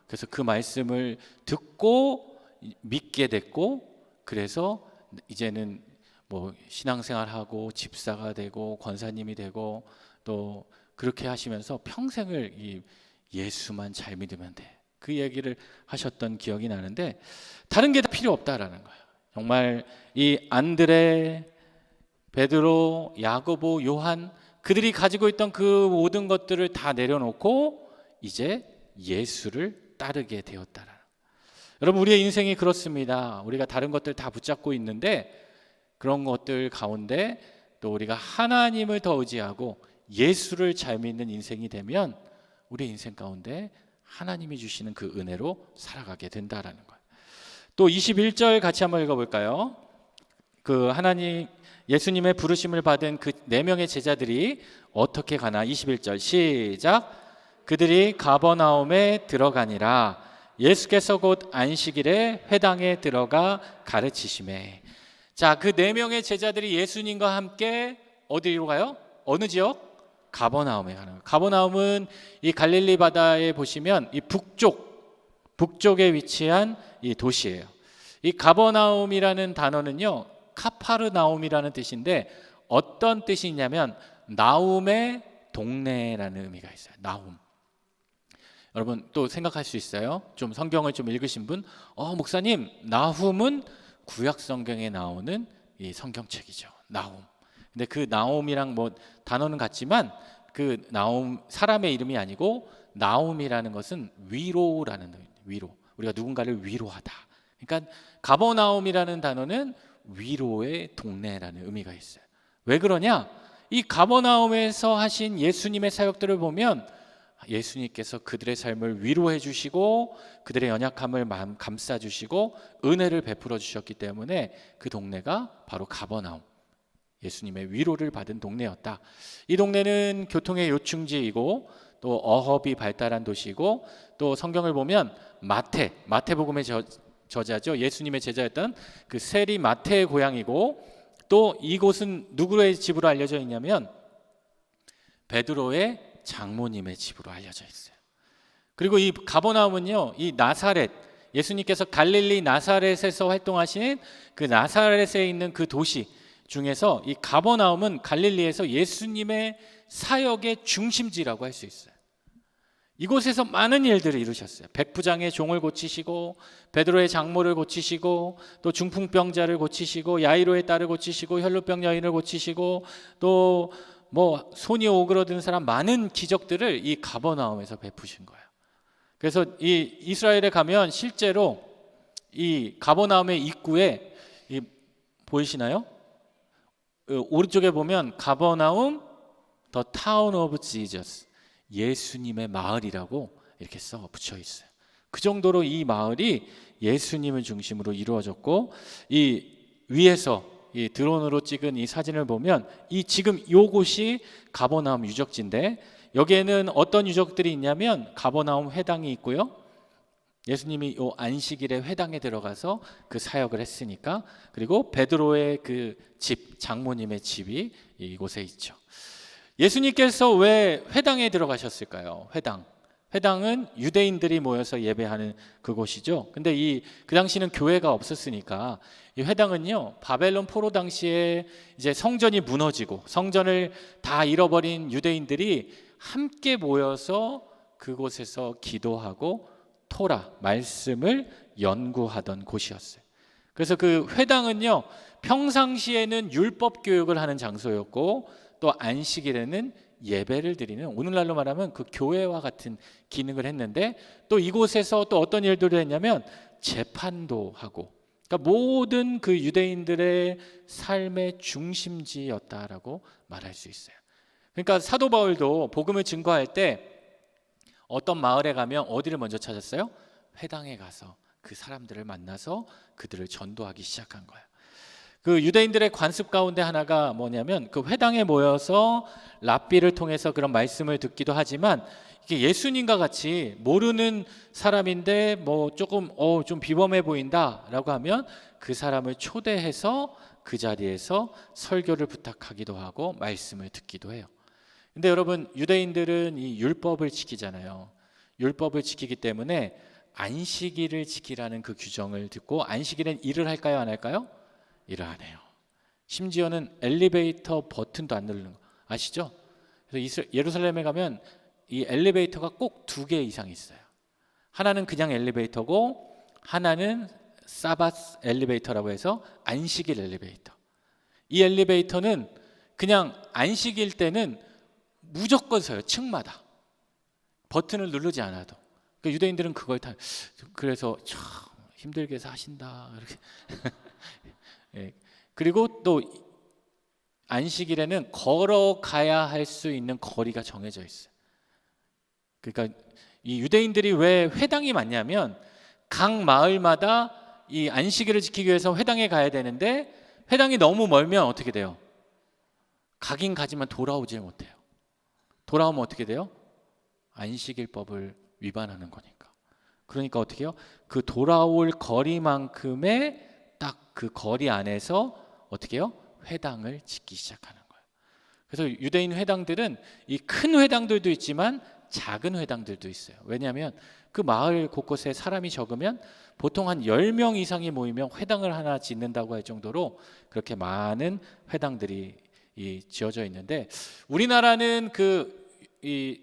Speaker 1: 그래서 그 말씀을 듣고 믿게 됐고, 그래서 이제는 뭐 신앙생활하고 집사가 되고 권사님이 되고 또 그렇게 하시면서 평생을 이 예수만 잘 믿으면 돼, 그 얘기를 하셨던 기억이 나는데, 다른 게 다 필요 없다라는 거예요. 정말 이 안드레, 베드로, 야고보, 요한, 그들이 가지고 있던 그 모든 것들을 다 내려놓고 이제 예수를 따르게 되었다라는. 여러분 우리의 인생이 그렇습니다. 우리가 다른 것들 다 붙잡고 있는데, 그런 것들 가운데 또 우리가 하나님을 더 의지하고 예수를 잘 믿는 인생이 되면 우리의 인생 가운데 하나님이 주시는 그 은혜로 살아가게 된다라는 거예요. 또 21절 같이 한번 읽어볼까요? 그 하나님 예수님의 부르심을 받은 그 4명의 제자들이 어떻게 가나. 21절 시작. 그들이 가버나움에 들어가니라. 예수께서 곧 안식일에 회당에 들어가 가르치시매. 자, 그 4명의 제자들이 예수님과 함께 어디로 가요? 어느 지역? 가버나움에 가는 거예요. 가버나움은 이 갈릴리 바다에 보시면 이 북쪽에 위치한 이 도시예요. 이 가버나움이라는 단어는요, 카파르나움이라는 뜻인데 어떤 뜻이 있냐면 나움의 동네라는 의미가 있어요. 나움. 여러분 또 생각할 수 있어요. 좀 성경을 좀 읽으신 분, 목사님, 나훔은 구약 성경에 나오는 이 성경책이죠. 나움. 근데 그 나움이랑 뭐 단어는 같지만 그 나움 사람의 이름이 아니고, 나움이라는 것은 위로라는 의미. 위로. 우리가 누군가를 위로하다. 그러니까 가버나움이라는 단어는 위로의 동네라는 의미가 있어요. 왜 그러냐? 이 가버나움에서 하신 예수님의 사역들을 보면 예수님께서 그들의 삶을 위로해 주시고 그들의 연약함을 감싸 주시고 은혜를 베풀어 주셨기 때문에 그 동네가 바로 가버나움, 예수님의 위로를 받은 동네였다. 이 동네는 교통의 요충지이고 또 어업이 발달한 도시이고, 또 성경을 보면 마태복음의 저자죠. 예수님의 제자였던 그 세리 마태의 고향이고, 또 이곳은 누구의 집으로 알려져 있냐면 베드로의 장모님의 집으로 알려져 있어요. 그리고 이 가버나움은요, 이 나사렛, 예수님께서 갈릴리 나사렛에서 활동하신 그 나사렛에 있는 그 도시 중에서 이 가버나움은 갈릴리에서 예수님의 사역의 중심지라고 할 수 있어요. 이곳에서 많은 일들을 이루셨어요. 백부장의 종을 고치시고, 베드로의 장모를 고치시고, 또 중풍병자를 고치시고, 야이로의 딸을 고치시고, 혈루병 여인을 고치시고, 또 뭐 손이 오그러드는 사람, 많은 기적들을 이 가버나움에서 베푸신 거예요. 그래서 이 이스라엘에 가면 실제로 이 가버나움의 입구에 보이시나요? 오른쪽에 보면 가버나움 The Town of Jesus, 예수님의 마을이라고 이렇게 써 붙여 있어요. 그 정도로 이 마을이 예수님을 중심으로 이루어졌고, 이 위에서 이 드론으로 찍은 이 사진을 보면 이 지금 요곳이 가버나움 유적지인데, 여기에는 어떤 유적들이 있냐면 가버나움 회당이 있고요. 예수님이 요 안식일에 회당에 들어가서 그 사역을 했으니까. 그리고 베드로의 그 집, 장모님의 집이 이곳에 있죠. 예수님께서 왜 회당에 들어가셨을까요? 회당은 유대인들이 모여서 예배하는 그곳이죠. 근데 그 당시는 교회가 없었으니까 이 회당은요, 바벨론 포로 당시에 이제 성전이 무너지고 성전을 다 잃어버린 유대인들이 함께 모여서 그곳에서 기도하고 토라, 말씀을 연구하던 곳이었어요. 그래서 그 회당은요, 평상시에는 율법 교육을 하는 장소였고, 또 안식일에는 예배를 드리는, 오늘날로 말하면 그 교회와 같은 기능을 했는데, 또 이곳에서 또 어떤 일들을 했냐면 재판도 하고, 그러니까 모든 그 유대인들의 삶의 중심지였다라고 말할 수 있어요. 그러니까 사도 바울도 복음을 증거할 때 어떤 마을에 가면 어디를 먼저 찾았어요? 회당에 가서 그 사람들을 만나서 그들을 전도하기 시작한 거예요. 그 유대인들의 관습 가운데 하나가 뭐냐면, 그 회당에 모여서 랍비를 통해서 그런 말씀을 듣기도 하지만, 이게 예수님과 같이 모르는 사람인데 뭐 조금 좀 비범해 보인다라고 하면 그 사람을 초대해서 그 자리에서 설교를 부탁하기도 하고 말씀을 듣기도 해요. 근데 여러분, 유대인들은 이 율법을 지키잖아요. 율법을 지키기 때문에 안식일을 지키라는 그 규정을 듣고, 안식일엔 일을 할까요, 안 할까요? 일을 안 해요. 심지어는 엘리베이터 버튼도 안 누르는 거 아시죠? 그래서 예루살렘에 가면 이 엘리베이터가 꼭 2개 이상 있어요. 하나는 그냥 엘리베이터고, 하나는 사바스 엘리베이터라고 해서 안식일 엘리베이터. 이 엘리베이터는 그냥 안식일 때는 무조건 서요. 층마다 버튼을 누르지 않아도. 그러니까 유대인들은 그걸 그래서 참 힘들게 사신다 이렇게. 예. 그리고 또 안식일에는 걸어가야 할 수 있는 거리가 정해져 있어요. 그러니까 이 유대인들이 왜 회당이 많냐면, 각 마을마다 이 안식일을 지키기 위해서 회당에 가야 되는데, 회당이 너무 멀면 어떻게 돼요? 가긴 가지만 돌아오지 못해요. 돌아오면 어떻게 돼요? 안식일법을 위반하는 거니까. 그러니까 어떻게 해요? 그 돌아올 거리만큼의 딱 그 거리 안에서 어떻게 해요? 회당을 짓기 시작하는 거예요. 그래서 유대인 회당들은 이 큰 회당들도 있지만 작은 회당들도 있어요. 왜냐하면 그 마을 곳곳에 사람이 적으면 보통 한 10명 이상이 모이면 회당을 하나 짓는다고 할 정도로 그렇게 많은 회당들이 지어져 있는데, 우리나라는 이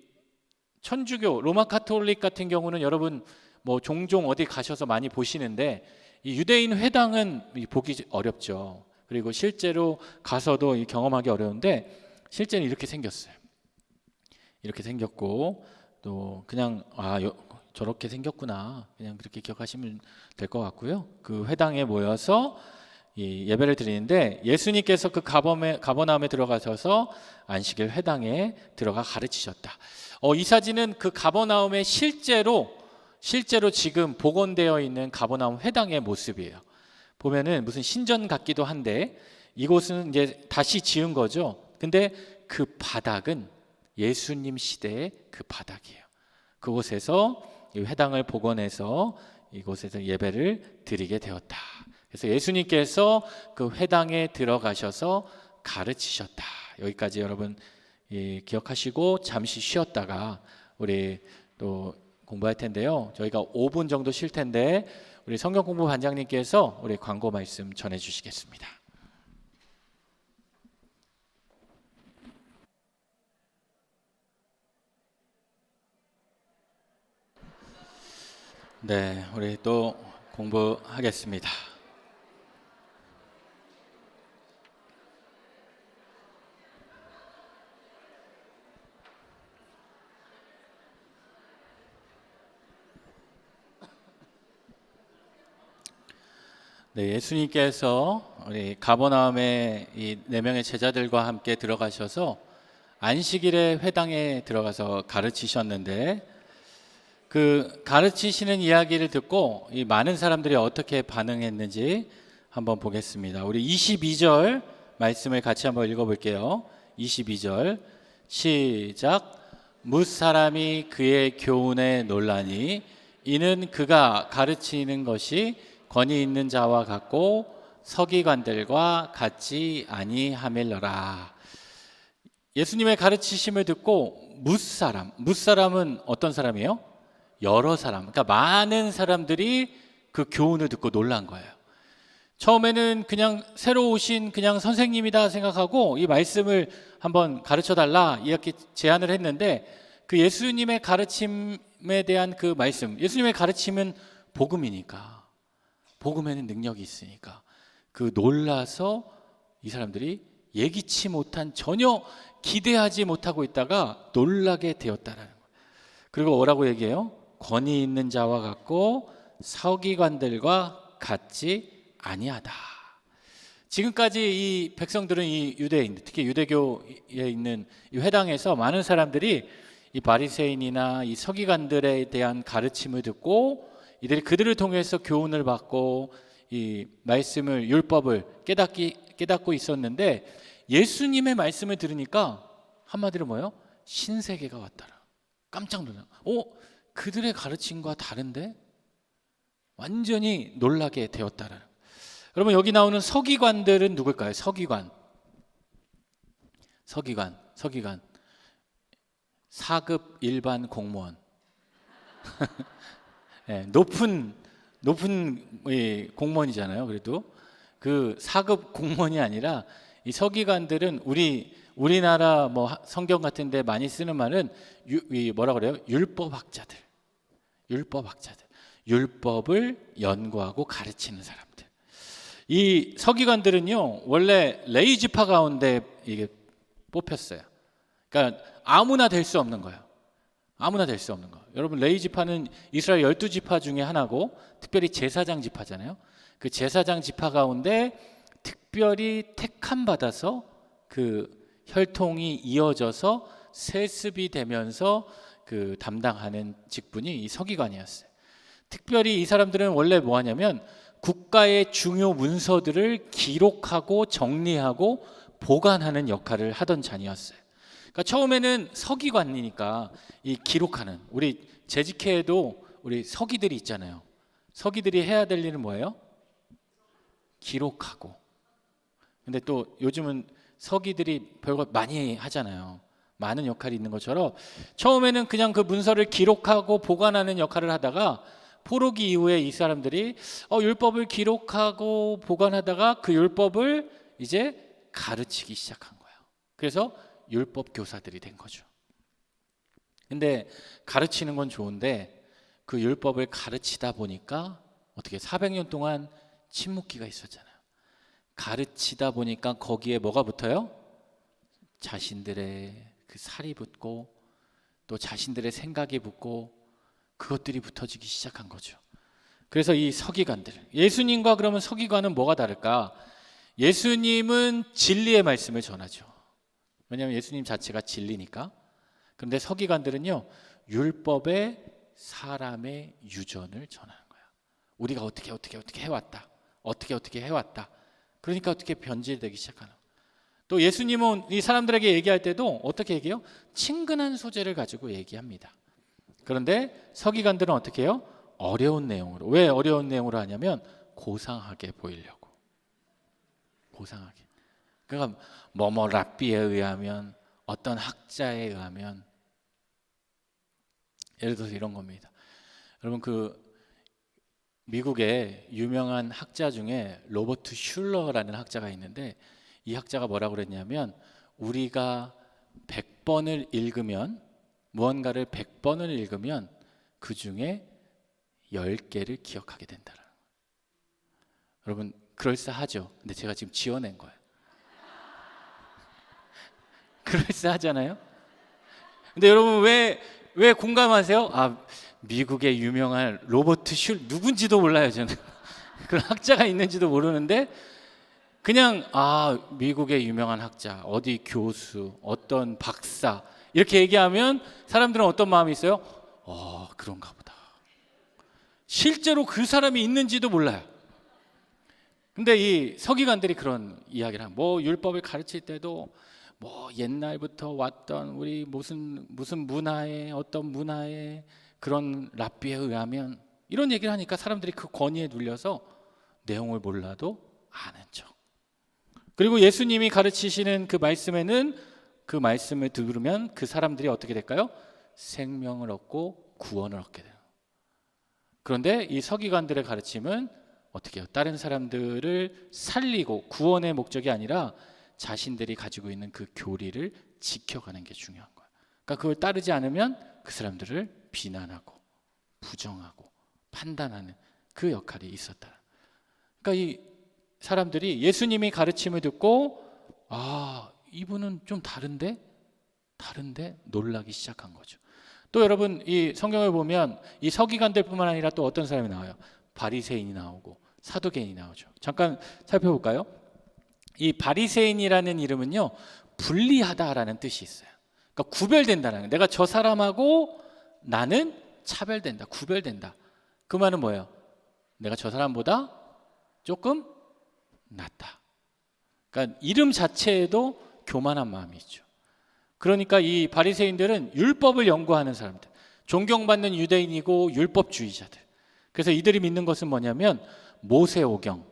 Speaker 1: 천주교 로마 카톨릭 같은 경우는 여러분 뭐 종종 어디 가셔서 많이 보시는데, 이 유대인 회당은 보기 어렵죠. 그리고 실제로 가서도 경험하기 어려운데, 실제는 이렇게 생겼어요. 이렇게 생겼고, 또 그냥 저렇게 생겼구나, 그냥 그렇게 기억하시면 될 것 같고요. 그 회당에 모여서 이 예배를 드리는데, 예수님께서 그 가버나움에 들어가셔서 안식일 회당에 들어가 가르치셨다. 이 사진은 그 가버나움에 실제로 지금 복원되어 있는 가버나움 회당의 모습이에요. 보면은 무슨 신전 같기도 한데, 이곳은 이제 다시 지은 거죠. 근데 그 바닥은 예수님 시대의 그 바닥이에요. 그곳에서 이 회당을 복원해서 이곳에서 예배를 드리게 되었다. 그래서 예수님께서 그 회당에 들어가셔서 가르치셨다. 여기까지 여러분 기억하시고 잠시 쉬었다가 우리 또 공부할 텐데요. 저희가 5분 정도 쉴 텐데, 우리 성경 공부 반장님께서 우리 광고 말씀 전해 주시겠습니다. 네, 우리 또 공부하겠습니다. 네, 예수님께서 우리 가버나움에 이 네 명의 제자들과 함께 들어가셔서 안식일에 회당에 들어가서 가르치셨는데, 그 가르치시는 이야기를 듣고 이 많은 사람들이 어떻게 반응했는지 한번 보겠습니다. 우리 22절 말씀을 같이 한번 읽어볼게요. 22절 시작. 뭇사람이 그의 교훈에 놀라니 이는 그가 가르치는 것이 권위 있는 자와 같고 서기관들과 같지 아니하밀러라. 예수님의 가르치심을 듣고 뭇사람은 어떤 사람이에요? 여러 사람, 그러니까 많은 사람들이 그 교훈을 듣고 놀란 거예요. 처음에는 그냥 새로 오신 그냥 선생님이다 생각하고 이 말씀을 한번 가르쳐 달라 이렇게 제안을 했는데, 그 예수님의 가르침에 대한 그 말씀, 예수님의 가르침은 복음이니까, 복음에는 능력이 있으니까 그 놀라서 이 사람들이 예기치 못한, 전혀 기대하지 못하고 있다가 놀라게 되었다라는 거예요. 그리고 뭐라고 얘기해요? 권위 있는 자와 같고 서기관들과 같지 아니하다. 지금까지 이 백성들은, 이 유대인, 특히 유대교에 있는 이 회당에서 많은 사람들이 이 바리새인이나 이 서기관들에 대한 가르침을 듣고 이들이 그들을 통해서 교훈을 받고 이 말씀을, 율법을 깨닫고 있었는데, 예수님의 말씀을 들으니까 한마디로 뭐예요? 신세계가 왔더라. 깜짝 놀라. 그들의 가르침과 다른데? 완전히 놀라게 되었다라는. 여러분, 여기 나오는 서기관들은 누굴까요? 서기관. 4급 일반 공무원. 네, 높은 공무원이잖아요. 그래도 그 4급 공무원이 아니라 이 서기관들은 우리나라 뭐 성경 같은 데 많이 쓰는 말은 뭐라 그래요? 율법학자들. 율법을 연구하고 가르치는 사람들. 이 서기관들은요, 원래 레위 지파 가운데 이게 뽑혔어요. 그러니까 아무나 될 수 없는 거예요. 아무나 될 수 없는 거. 여러분, 레위 지파는 이스라엘 12지파 중에 하나고 특별히 제사장 지파잖아요. 그 제사장 지파 가운데 특별히 택함 받아서 그 혈통이 이어져서 세습이 되면서 그 담당하는 직분이 이 서기관이었어요. 특별히 이 사람들은 원래 뭐 하냐면 국가의 중요 문서들을 기록하고 정리하고 보관하는 역할을 하던 자니었어요. 그러니까 처음에는 서기관이니까 이 기록하는, 우리 재직회에도 우리 서기들이 있잖아요. 서기들이 해야 될 일은 뭐예요? 기록하고. 근데 또 요즘은 서기들이 별거 많이 하잖아요. 많은 역할이 있는 것처럼 처음에는 그냥 그 문서를 기록하고 보관하는 역할을 하다가 포로기 이후에 이 사람들이 율법을 기록하고 보관하다가 그 율법을 이제 가르치기 시작한 거예요. 그래서 율법 교사들이 된 거죠. 근데 가르치는 건 좋은데 그 율법을 가르치다 보니까 어떻게 400년 동안 침묵기가 있었잖아요. 가르치다 보니까 거기에 뭐가 붙어요? 자신들의 그 살이 붙고 또 자신들의 생각이 붙고 그것들이 붙어지기 시작한 거죠. 그래서 이 서기관들, 예수님과 그러면 서기관은 뭐가 다를까? 예수님은 진리의 말씀을 전하죠. 왜냐하면 예수님 자체가 진리니까. 그런데 서기관들은요, 율법의 사람의 유전을 전하는 거야. 우리가 어떻게 해왔다. 어떻게 해왔다. 그러니까 어떻게 변질되기 시작하는. 또 예수님은 이 사람들에게 얘기할 때도 어떻게 얘기해요? 친근한 소재를 가지고 얘기합니다. 그런데 서기관들은 어떻게 해요? 어려운 내용으로. 왜 어려운 내용으로 하냐면 고상하게 보이려고. 고상하게. 그러니까 뭐뭐 랍비에 의하면, 어떤 학자에 의하면, 예를 들어서 이런 겁니다. 여러분, 그 미국의 유명한 학자 중에 로버트 슐러라는 학자가 있는데, 이 학자가 뭐라고 그랬냐면, 우리가 100번을 읽으면, 무언가를 100번을 읽으면 그 중에 10개를 기억하게 된다. 여러분 그럴싸하죠? 근데 제가 지금 지어낸 거예요. 그럴싸하잖아요? 근데 여러분 왜 공감하세요? 미국의 유명한 로버트 슐 누군지도 몰라요 저는. 그런 학자가 있는지도 모르는데 그냥 미국의 유명한 학자, 어디 교수, 어떤 박사 이렇게 얘기하면 사람들은 어떤 마음이 있어요? 그런가 보다. 실제로 그 사람이 있는지도 몰라요. 근데 이 서기관들이 그런 이야기를 하면 율법을 가르칠 때도 옛날부터 왔던 우리 무슨 문화의 어떤 문화의 그런 랍비에 의하면 이런 얘기를 하니까 사람들이 그 권위에 눌려서 내용을 몰라도 아는 척. 그리고 예수님이 가르치시는 그 말씀에는 그 말씀을 들으면 그 사람들이 어떻게 될까요? 생명을 얻고 구원을 얻게 돼요. 그런데 이 서기관들의 가르침은 어떻게 해요? 다른 사람들을 살리고 구원의 목적이 아니라 자신들이 가지고 있는 그 교리를 지켜가는 게 중요한 거예요. 그러니까 그걸 따르지 않으면 그 사람들을 비난하고 부정하고 판단하는 그 역할이 있었다. 그러니까 이 사람들이 예수님이 가르침을 듣고 이분은 좀 다른데 놀라기 시작한 거죠. 또 여러분 이 성경을 보면 이 서기관들뿐만 아니라 또 어떤 사람이 나와요? 바리새인이 나오고 사두개인이 나오죠. 잠깐 살펴볼까요? 이 바리새인이라는 이름은요 분리하다라는 뜻이 있어요. 그러니까 구별된다는 거예요. 내가 저 사람하고 나는 차별된다, 구별된다. 그 말은 뭐예요? 내가 저 사람보다 조금 낫다. 그러니까 이름 자체에도 교만한 마음이 있죠. 그러니까 이 바리새인들은 율법을 연구하는 사람들, 존경받는 유대인이고 율법주의자들. 그래서 이들이 믿는 것은 뭐냐면 모세오경,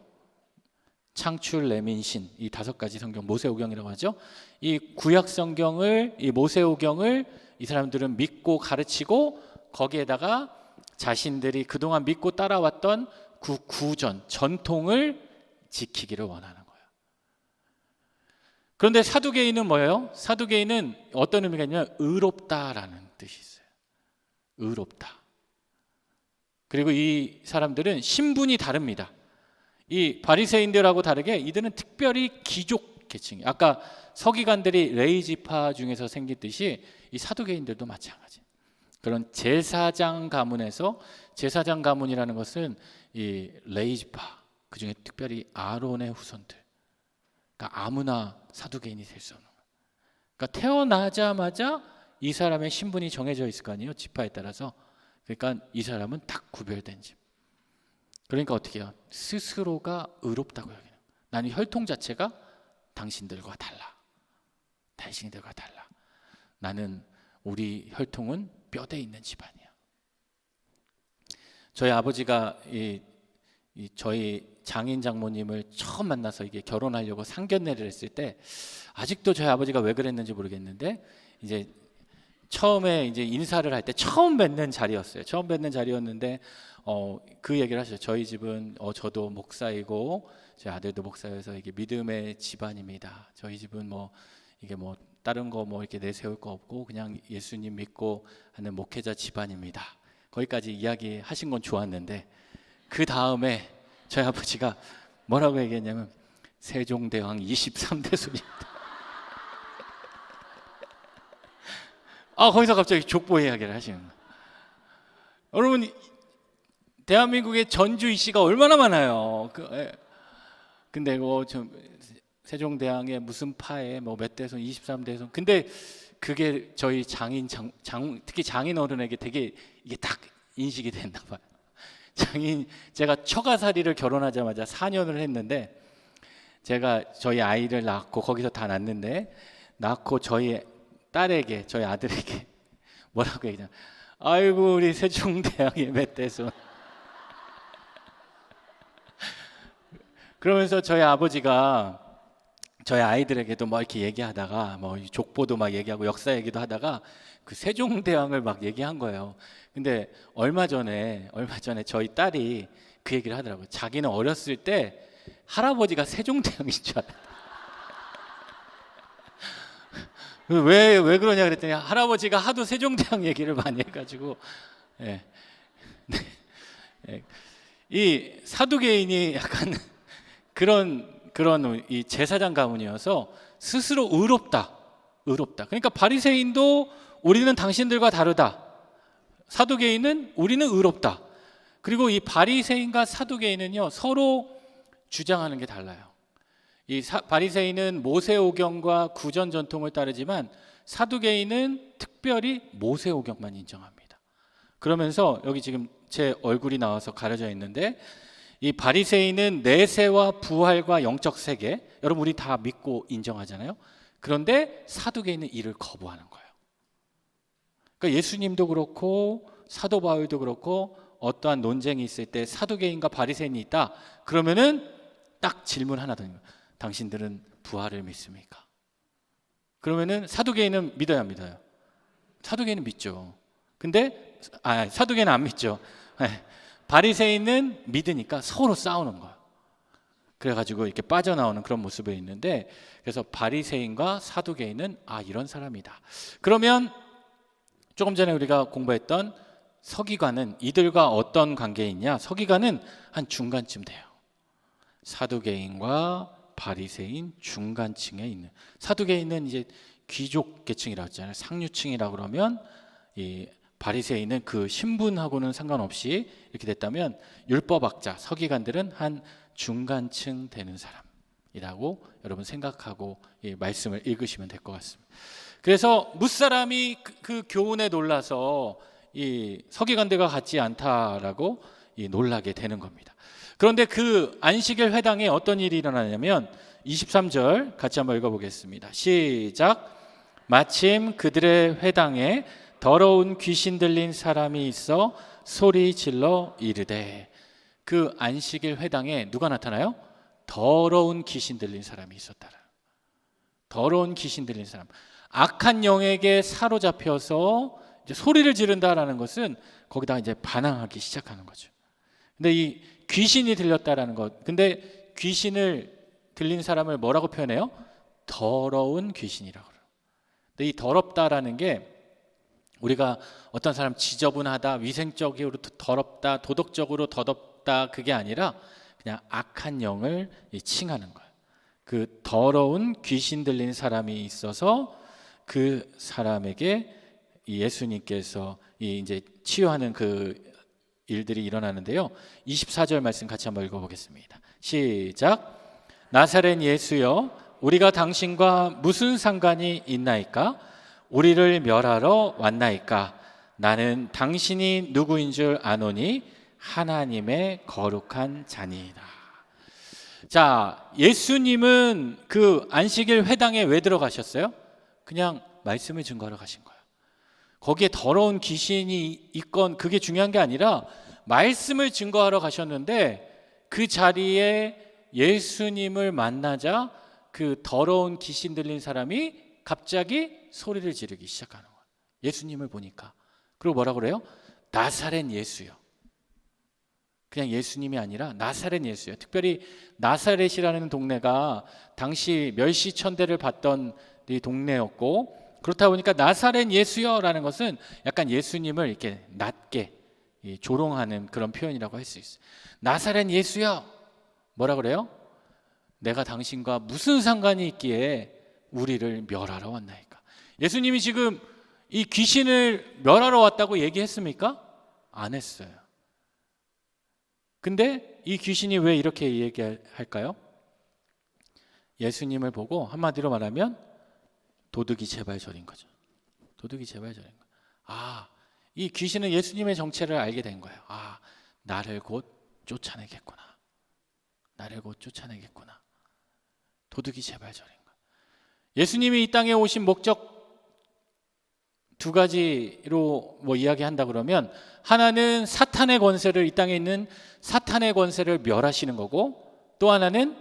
Speaker 1: 창출, 레민신, 이 5가지 성경, 모세오경이라고 하죠. 이 구약 성경을, 이 모세오경을 이 사람들은 믿고 가르치고 거기에다가 자신들이 그동안 믿고 따라왔던 그 구전, 전통을 지키기를 원하는 거예요. 그런데 사두개인은 뭐예요? 사두개인은 어떤 의미가 있냐면 의롭다라는 뜻이 있어요. 의롭다. 그리고 이 사람들은 신분이 다릅니다. 이 바리새인들하고 다르게 이들은 특별히 귀족 계층이에요. 아까 서기관들이 레이지파 중에서 생겼듯이 이 사두개인들도 마찬가지. 그런 제사장 가문에서, 제사장 가문이라는 것은 이 레이지파, 그 중에 특별히 아론의 후손들. 그러니까 아무나 사두개인이 될 수 없는 거예요. 그러니까 태어나자마자 이 사람의 신분이 정해져 있을 거 아니에요, 지파에 따라서. 그러니까 이 사람은 딱 구별된 집. 그러니까 어떻게 해요? 스스로가 의롭다고 여기는 거예요. 나는 혈통 자체가 당신들과 달라. 당신들과 달라. 나는, 우리 혈통은 뼈대 있는 집안이야. 저희 아버지가 저희 장인 장모님을 처음 만나서 이게 결혼하려고 상견례를 했을 때, 아직도 저희 아버지가 왜 그랬는지 모르겠는데, 이제 처음에 이제 인사를 할 때 처음 뵙는 자리였어요. 처음 뵙는 자리였는데 그 얘기를 하셨어요. 저희 집은 저도 목사이고 제 아들도 목사여서 이게 믿음의 집안입니다. 저희 집은 이게 다른 거 이렇게 내세울 거 없고 그냥 예수님 믿고 하는 목회자 집안입니다. 거기까지 이야기하신 건 좋았는데 그 다음에 저희 아버지가 뭐라고 얘기했냐면 세종대왕 23대 손입니다. 거기서 갑자기 족보 이야기를 하시는 거예요. 여러분, 대한민국에 전주 이씨가 얼마나 많아요. 근데 세종대왕의 무슨 파에 몇 대손, 23대손. 근데 그게 저희 장인, 특히 장인 어른에게 되게 이게 딱 인식이 됐나 봐요. 제가 처가살이를 결혼하자마자 4년을 했는데, 제가 저희 아이를 낳고 거기서 다 낳는데, 낳고 저희 딸에게, 저희 아들에게 뭐라고 얘기하냐, 아이고 우리 세종대왕의 멧돼손. 그러면서 저희 아버지가 저희 아이들에게도 이렇게 얘기하다가 족보도 얘기하고 역사 얘기도 하다가 그 세종대왕을 얘기한 거예요. 근데 얼마 전에 저희 딸이 그 얘기를 하더라고요. 자기는 어렸을 때 할아버지가 세종대왕인 줄 알았다. 왜 그러냐 그랬더니 할아버지가 하도 세종대왕 얘기를 많이 해가지고. 네. 예. 이 사두개인이 약간 그런 이 제사장 가문이어서 스스로 의롭다. 그러니까 바리새인도 우리는 당신들과 다르다. 사두개인은 우리는 의롭다. 그리고 이 바리새인과 사두개인은요 서로 주장하는 게 달라요. 바리새인은 모세오경과 구전 전통을 따르지만 사두개인은 특별히 모세오경만 인정합니다. 그러면서 여기 지금 제 얼굴이 나와서 가려져 있는데 이 바리새인은 내세와 부활과 영적 세계, 여러분 우리 다 믿고 인정하잖아요. 그런데 사두개인은 이를 거부하는 거예요. 그러니까 예수님도 그렇고 사도 바울도 그렇고 어떠한 논쟁이 있을 때 사두개인과 바리새인이 있다. 그러면은 딱 질문 하나 더. 당신들은 부활을 믿습니까? 그러면은 사두개인은 믿어야 안 믿어요? 사두개인은 믿죠. 근데 사두개인은 안 믿죠. 바리새인은 믿으니까 서로 싸우는 거예요. 그래가지고 이렇게 빠져나오는 그런 모습이 있는데, 그래서 바리새인과 사두개인은 이런 사람이다. 그러면 조금 전에 우리가 공부했던 서기관은 이들과 어떤 관계에 있냐? 서기관은 한 중간쯤 돼요. 사두개인과 바리새인 중간층에 있는, 사두개인은 이제 귀족 계층이라고 했잖아요. 상류층이라고 그러면 이 바리새인은 그 신분하고는 상관없이 이렇게 됐다면 율법학자, 서기관들은 한 중간층 되는 사람이라고 여러분 생각하고 이 말씀을 읽으시면 될 것 같습니다. 그래서 무사람이 그 교훈에 놀라서 이 서기관들과 같지 않다라고 놀라게 되는 겁니다. 그런데 그 안식일 회당에 어떤 일이 일어나냐면 23절 같이 한번 읽어보겠습니다. 시작. 마침 그들의 회당에 더러운 귀신 들린 사람이 있어 소리 질러 이르되. 그 안식일 회당에 누가 나타나요? 더러운 귀신 들린 사람이 있었다. 더러운 귀신 들린 사람, 악한 영에게 사로잡혀서 이제 소리를 지른다라는 것은 거기다가 이제 반항하기 시작하는 거죠. 근데 이 귀신이 들렸다라는 것, 근데 귀신을 들린 사람을 뭐라고 표현해요? 더러운 귀신이라고 그래요. 근데 이 더럽다라는 게 우리가 어떤 사람 지저분하다, 위생적으로 더럽다, 도덕적으로 더럽다, 그게 아니라 그냥 악한 영을 칭하는 거예요. 그 더러운 귀신 들린 사람이 있어서 그 사람에게 예수님께서 이제 치유하는 그 일들이 일어나는데요. 24절 말씀 같이 한번 읽어보겠습니다. 시작. 나사렛 예수여, 우리가 당신과 무슨 상관이 있나이까? 우리를 멸하러 왔나이까? 나는 당신이 누구인 줄 아노니 하나님의 거룩한 자니이다. 자, 예수님은 그 안식일 회당에 왜 들어가셨어요? 그냥 말씀을 증거하러 가신 거예요. 거기에 더러운 귀신이 있건 그게 중요한 게 아니라 말씀을 증거하러 가셨는데, 그 자리에 예수님을 만나자 그 더러운 귀신 들린 사람이 갑자기 소리를 지르기 시작하는 거예요. 예수님을 보니까. 그리고 뭐라고 그래요? 나사렛 예수요. 그냥 예수님이 아니라 나사렛 예수요. 특별히 나사렛이라는 동네가 당시 멸시천대를 받던 이 동네였고, 그렇다 보니까 나사렛 예수여라는 것은 약간 예수님을 이렇게 낮게 조롱하는 그런 표현이라고 할 수 있어요. 나사렛 예수여, 뭐라 그래요? 내가 당신과 무슨 상관이 있기에 우리를 멸하러 왔나이까? 예수님이 지금 이 귀신을 멸하러 왔다고 얘기했습니까? 안 했어요. 근데 이 귀신이 왜 이렇게 얘기할까요? 예수님을 보고 한마디로 말하면 도둑이 제발저린 거죠. 도둑이 제발저린 거예요. 이 귀신은 예수님의 정체를 알게 된 거예요. 나를 곧 쫓아내겠구나. 나를 곧 쫓아내겠구나. 도둑이 제발저린 거예요. 예수님이 이 땅에 오신 목적 두 가지로 이야기한다 그러면, 하나는 사탄의 권세를, 이 땅에 있는 사탄의 권세를 멸하시는 거고, 또 하나는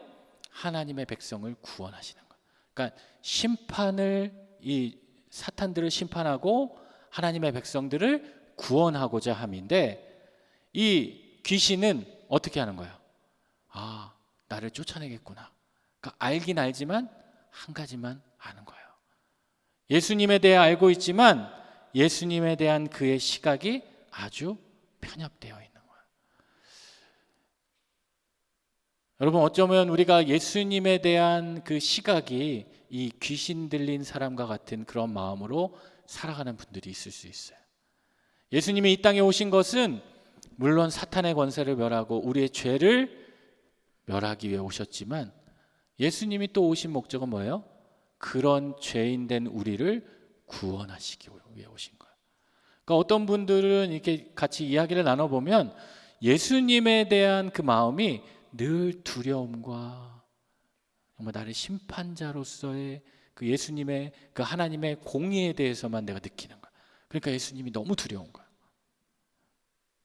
Speaker 1: 하나님의 백성을 구원하시는 거예요. 그러니까 심판을, 이 사탄들을 심판하고 하나님의 백성들을 구원하고자 함인데, 이 귀신은 어떻게 하는 거예요? 나를 쫓아내겠구나. 그러니까 알긴 알지만 한 가지만 아는 거예요. 예수님에 대해 알고 있지만 예수님에 대한 그의 시각이 아주 편협되어 있는 거예요. 여러분, 어쩌면 우리가 예수님에 대한 그 시각이 이 귀신 들린 사람과 같은 그런 마음으로 살아가는 분들이 있을 수 있어요. 예수님이 이 땅에 오신 것은 물론 사탄의 권세를 멸하고 우리의 죄를 멸하기 위해 오셨지만, 예수님이 또 오신 목적은 뭐예요? 그런 죄인 된 우리를 구원하시기 위해 오신 거예요. 그러니까 어떤 분들은 이렇게 같이 이야기를 나눠보면 예수님에 대한 그 마음이 늘 두려움과 정말 나를 심판자로서의 그 예수님의 그 하나님의 공의에 대해서만 내가 느끼는 거야. 그러니까 예수님이 너무 두려운 거야.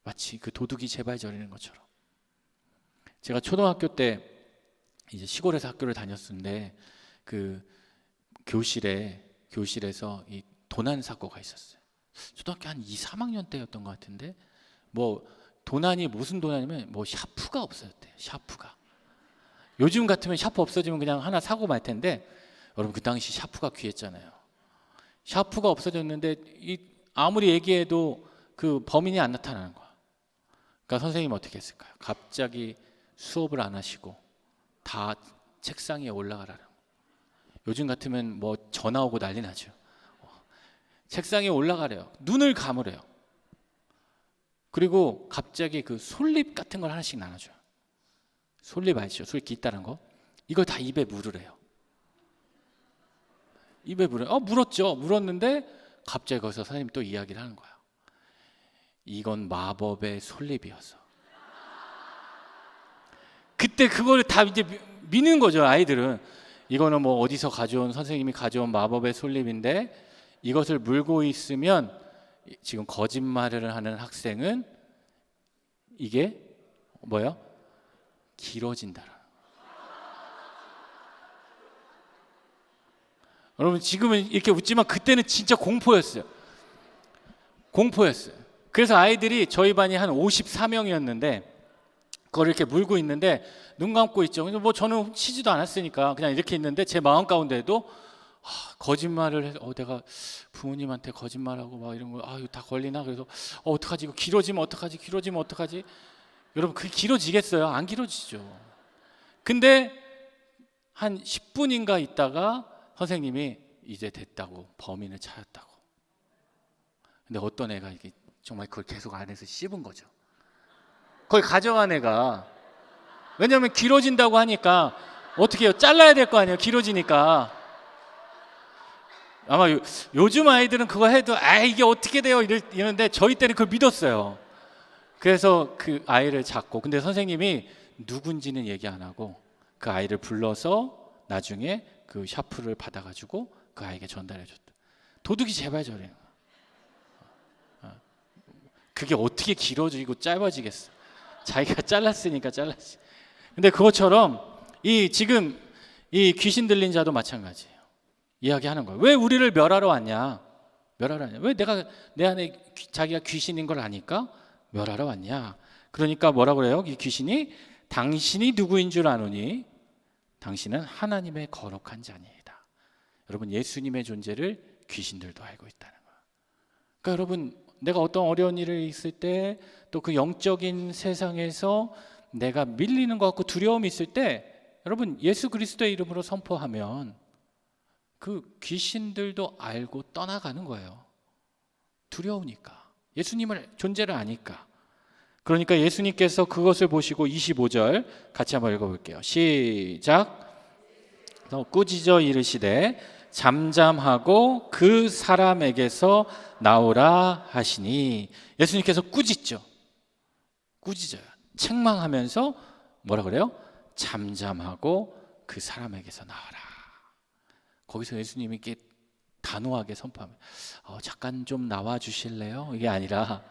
Speaker 1: 마치 그 도둑이 제발 저리는 것처럼. 제가 초등학교 때 이제 시골에서 학교를 다녔는데 그 교실에서 이 도난 사고가 있었어요. 초등학교 한 2, 3학년 때였던 것 같은데, 뭐 도난이 무슨 도난이면 뭐 샤프가 없어졌대요. 샤프가. 요즘 같으면 샤프 없어지면 그냥 하나 사고 말 텐데, 여러분 그 당시 샤프가 귀했잖아요. 샤프가 없어졌는데 아무리 얘기해도 그 범인이 안 나타나는 거야. 그러니까 선생님이 어떻게 했을까요? 갑자기 수업을 안 하시고 다 책상 위에 올라가라는 거예요. 요즘 같으면 뭐 전화 오고 난리 나죠. 책상에 올라가래요. 눈을 감으래요. 그리고 갑자기 그 솔잎 같은 걸 하나씩 나눠줘요. 솔잎 아시죠? 솔잎 있다는 거. 이걸 다 입에 물으래요. 입에 물었죠. 물었는데 갑자기 거기서 선생님이 또 이야기를 하는 거야. 이건 마법의 솔잎이어서. 그때 그걸 다 이제 미는 거죠, 아이들은. 이거는 뭐 어디서 선생님이 가져온 마법의 솔잎인데, 이것을 물고 있으면 지금 거짓말을 하는 학생은 이게 뭐예요? 길어진다. 여러분, 지금은 이렇게 웃지만 그때는 진짜 공포였어요. 그래서 아이들이 저희 반이 한 54명이었는데 그걸 이렇게 물고 있는데 눈 감고 있죠. 근데 뭐 저는 훔치지도 않았으니까 그냥 이렇게 있는데 제 마음 가운데도 거짓말을 해서 내가 부모님한테 거짓말하고 막 이런 거 이거 다 걸리나. 그래서 어떡하지, 이거 길어지면 어떡하지. 여러분, 그게 길어지겠어요? 안 길어지죠. 근데 한 10분인가 있다가 선생님이 이제 됐다고, 범인을 찾았다고. 근데 어떤 애가 이게 정말 그걸 계속 안에서 씹은 거죠. 거기 가져간 애가. 왜냐하면 길어진다고 하니까 어떻게 해요? 잘라야 될 거 아니에요, 길어지니까. 아마 요즘 아이들은 그거 해도 이게 어떻게 돼요 이러는데, 저희 때는 그걸 믿었어요. 그래서 그 아이를 잡고, 근데 선생님이 누군지는 얘기 안 하고 그 아이를 불러서 나중에 그 샤프를 받아가지고 그 아이에게 전달해줬다. 도둑이 제발 저래. 그게 어떻게 길어지고 짧아지겠어. 자기가 잘랐으니까 잘랐지. 근데 그것처럼 지금 이 귀신 들린 자도 마찬가지예요. 이야기하는 거예요. 왜 우리를 멸하러 왔냐? 왜 내 안에 자기가 귀신인 걸 아니까 멸하러 왔냐? 그러니까 뭐라 그래요? 이 귀신이 당신이 누구인 줄 아노니 당신은 하나님의 거룩한 자니이다. 여러분, 예수님의 존재를 귀신들도 알고 있다는 거예요. 그러니까 여러분, 내가 어떤 어려운 일이 있을 때, 또 그 영적인 세상에서 내가 밀리는 것 같고 두려움이 있을 때, 여러분, 예수 그리스도의 이름으로 선포하면 그 귀신들도 알고 떠나가는 거예요. 두려우니까, 예수님을 존재를 아니까. 그러니까 예수님께서 그것을 보시고 25절 같이 한번 읽어볼게요. 시작. 꾸짖어 이르시되 잠잠하고 그 사람에게서 나오라 하시니. 예수님께서 꾸짖어요. 책망하면서 뭐라 그래요? 잠잠하고 그 사람에게서 나와라. 거기서 예수님이 이렇게 단호하게 선포합니다. 잠깐 좀 나와 주실래요? 이게 아니라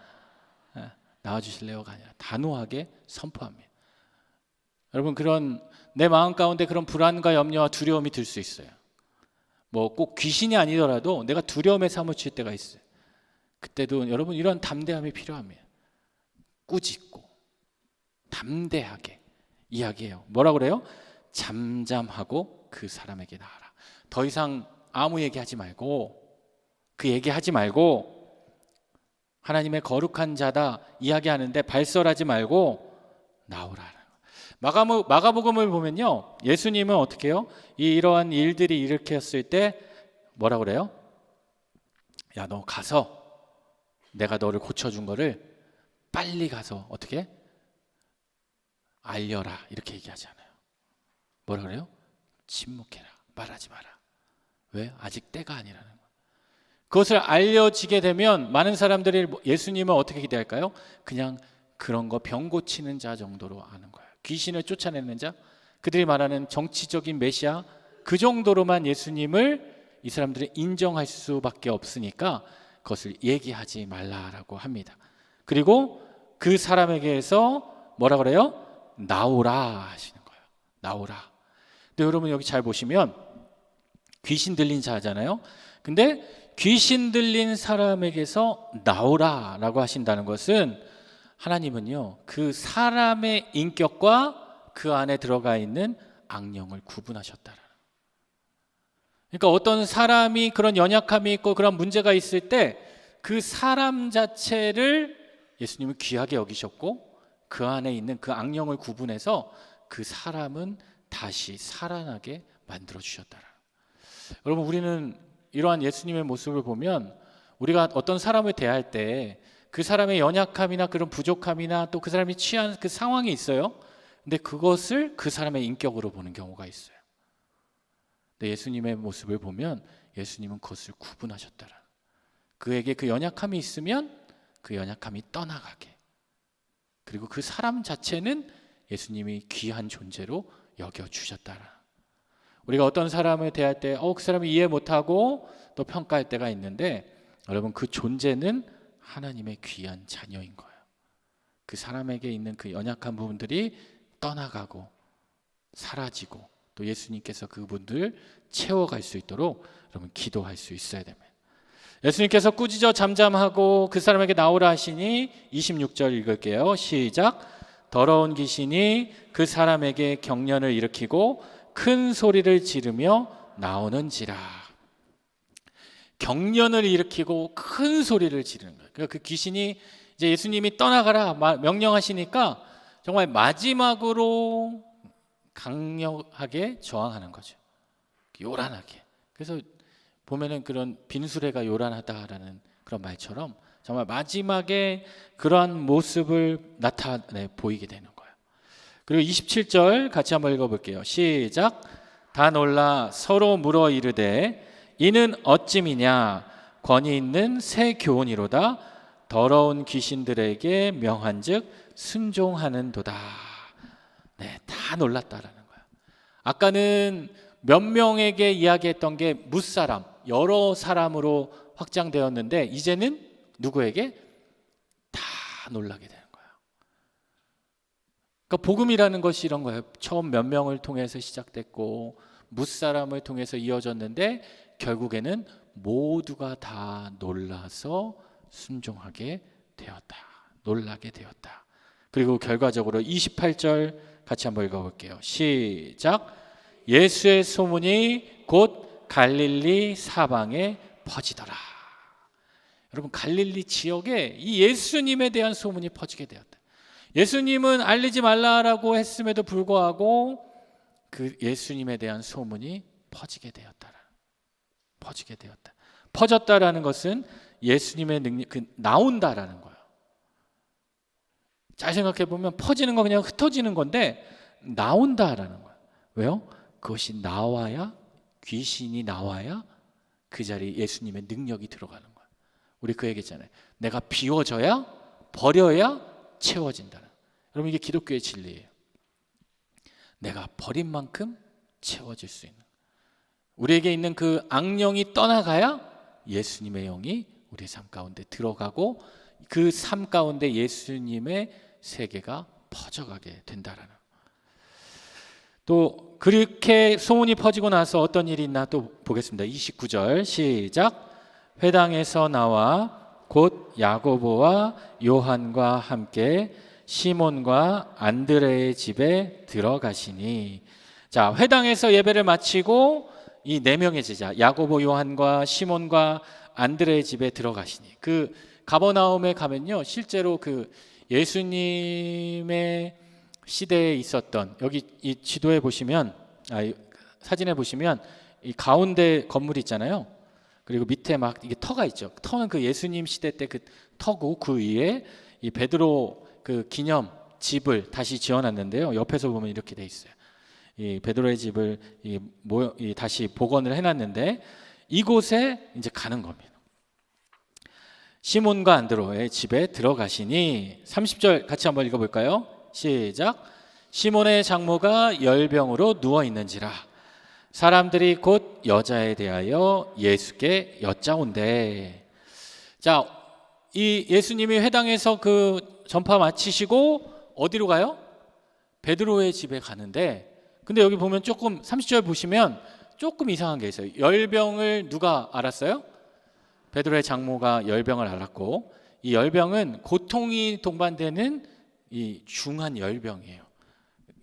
Speaker 1: 나와 주실래요가 아니라 단호하게 선포합니다. 여러분, 그런 내 마음 가운데 그런 불안과 염려와 두려움이 들 수 있어요. 뭐 꼭 귀신이 아니더라도 내가 두려움에 사무칠 때가 있어요. 그때도 여러분, 이런 담대함이 필요합니다. 꾸짖고 담대하게 이야기해요. 뭐라 그래요? 잠잠하고 그 사람에게 나아라. 더 이상 아무 얘기하지 말고, 그 얘기하지 말고, 하나님의 거룩한 자다 이야기하는데 발설하지 말고 나오라. 마가복음을 보면요, 예수님은 어떻게 해요? 이러한 일들이 일으켰을 때 뭐라 그래요? 야, 너 가서 내가 너를 고쳐준 거를 빨리 가서 어떻게 알려라, 이렇게 얘기하잖아요. 뭐라 그래요? 침묵해라, 말하지 마라. 왜? 아직 때가 아니라는 거예요. 그것을 알려지게 되면 많은 사람들이 예수님을 어떻게 기대할까요? 그냥 그런 거 병 고치는 자 정도로 아는 거예요. 귀신을 쫓아내는 자, 그들이 말하는 정치적인 메시아, 그 정도로만 예수님을 이 사람들이 인정할 수밖에 없으니까 그것을 얘기하지 말라라고 합니다. 그리고 그 사람에게서 뭐라 그래요? 나오라 하시는 거예요. 나오라. 근데 여러분 여기 잘 보시면 귀신 들린 자잖아요. 근데 귀신 들린 사람에게서 나오라라고 하신다는 것은 하나님은요, 그 사람의 인격과 그 안에 들어가 있는 악령을 구분하셨다라는. 그러니까 어떤 사람이 그런 연약함이 있고 그런 문제가 있을 때 그 사람 자체를 예수님은 귀하게 여기셨고 그 안에 있는 그 악령을 구분해서 그 사람은 다시 살아나게 만들어 주셨다라는. 여러분, 우리는 이러한 예수님의 모습을 보면 우리가 어떤 사람을 대할 때 그 사람의 연약함이나 그런 부족함이나 또 그 사람이 취한 그 상황이 있어요. 근데 그것을 그 사람의 인격으로 보는 경우가 있어요. 근데 예수님의 모습을 보면 예수님은 그것을 구분하셨다라. 그에게 그 연약함이 있으면 그 연약함이 떠나가게, 그리고 그 사람 자체는 예수님이 귀한 존재로 여겨주셨다라. 우리가 어떤 사람을 대할 때 그 사람이 이해 못하고 또 평가할 때가 있는데, 여러분 그 존재는 하나님의 귀한 자녀인 거예요. 그 사람에게 있는 그 연약한 부분들이 떠나가고 사라지고 또 예수님께서 그분들 채워갈 수 있도록 여러분 기도할 수 있어야 됩니다. 예수님께서 꾸짖어 잠잠하고 그 사람에게 나오라 하시니 26절 읽을게요. 시작. 더러운 귀신이 그 사람에게 경련을 일으키고 큰 소리를 지르며 나오는지라. 경련을 일으키고 큰 소리를 지르는 거예요. 그러니까 그 귀신이 이제 예수님이 떠나가라 명령하시니까 정말 마지막으로 강력하게 저항하는 거죠. 요란하게. 그래서 보면은 그런 빈수레가 요란하다라는 그런 말처럼 정말 마지막에 그러한 모습을 나타내 보이게 되는 거예요. 그리고 27절 같이 한번 읽어볼게요. 시작. 다 놀라 서로 물어 이르되 이는 어찌미냐? 권위 있는 새 교훈이로다. 더러운 귀신들에게 명한즉 순종하는도다. 네, 다 놀랐다라는 거예요. 아까는 몇 명에게 이야기했던 게 무사람, 여러 사람으로 확장되었는데 이제는 누구에게? 다 놀라게 되는 거예요. 그러니까 복음이라는 것이 이런 거예요. 처음 몇 명을 통해서 시작됐고 무사람을 통해서 이어졌는데 결국에는 모두가 다 놀라서 순종하게 되었다. 놀라게 되었다. 그리고 결과적으로 28절 같이 한번 읽어볼게요. 시작. 예수의 소문이 곧 갈릴리 사방에 퍼지더라. 여러분, 갈릴리 지역에 이 예수님에 대한 소문이 퍼지게 되었다. 예수님은 알리지 말라라고 했음에도 불구하고 그 예수님에 대한 소문이 퍼지게 되었다. 퍼지게 되었다. 퍼졌다라는 것은 예수님의 능력, 나온다라는 거예요. 잘 생각해 보면 퍼지는 건 그냥 흩어지는 건데 나온다라는 거예요. 왜요? 그것이 나와야, 귀신이 나와야 그 자리에 예수님의 능력이 들어가는 거예요. 우리 그 얘기했잖아요. 내가 비워져야, 버려야 채워진다는. 여러분, 이게 기독교의 진리예요. 내가 버린 만큼 채워질 수 있는. 우리에게 있는 그 악령이 떠나가야 예수님의 영이 우리의 삶 가운데 들어가고 그 삶 가운데 예수님의 세계가 퍼져가게 된다라는. 또 그렇게 소문이 퍼지고 나서 어떤 일이 있나 또 보겠습니다. 29절 시작. 회당에서 나와 곧 야고보와 요한과 함께 시몬과 안드레의 집에 들어가시니. 자, 회당에서 예배를 마치고 이 네 명의 제자 야고보, 요한과 시몬과 안드레의 집에 들어가시니. 그 가버나움에 가면요, 실제로 그 예수님의 시대에 있었던, 여기 이 지도에 보시면, 이 사진에 보시면 이 가운데 건물이 있잖아요. 그리고 밑에 막 이게 터가 있죠. 터는 그 예수님 시대 때 그 터고, 그 위에 이 베드로 그 기념 집을 다시 지어놨는데요. 옆에서 보면 이렇게 돼 있어요. 이 베드로의 집을 다시 복원을 해놨는데, 이곳에 이제 가는 겁니다. 시몬과 안드로의 집에 들어가시니, 30절 같이 한번 읽어볼까요? 시작. 시몬의 장모가 열병으로 누워 있는지라 사람들이 곧 여자에 대하여 예수께 여짜온대. 자, 이 예수님이 회당에서 그 전파 마치시고 어디로 가요? 베드로의 집에 가는데, 근데 여기 보면 조금 30절 보시면 조금 이상한 게 있어요. 열병을 누가 알았어요? 베드로의 장모가 열병을 알았고, 이 열병은 고통이 동반되는 이 중한 열병이에요.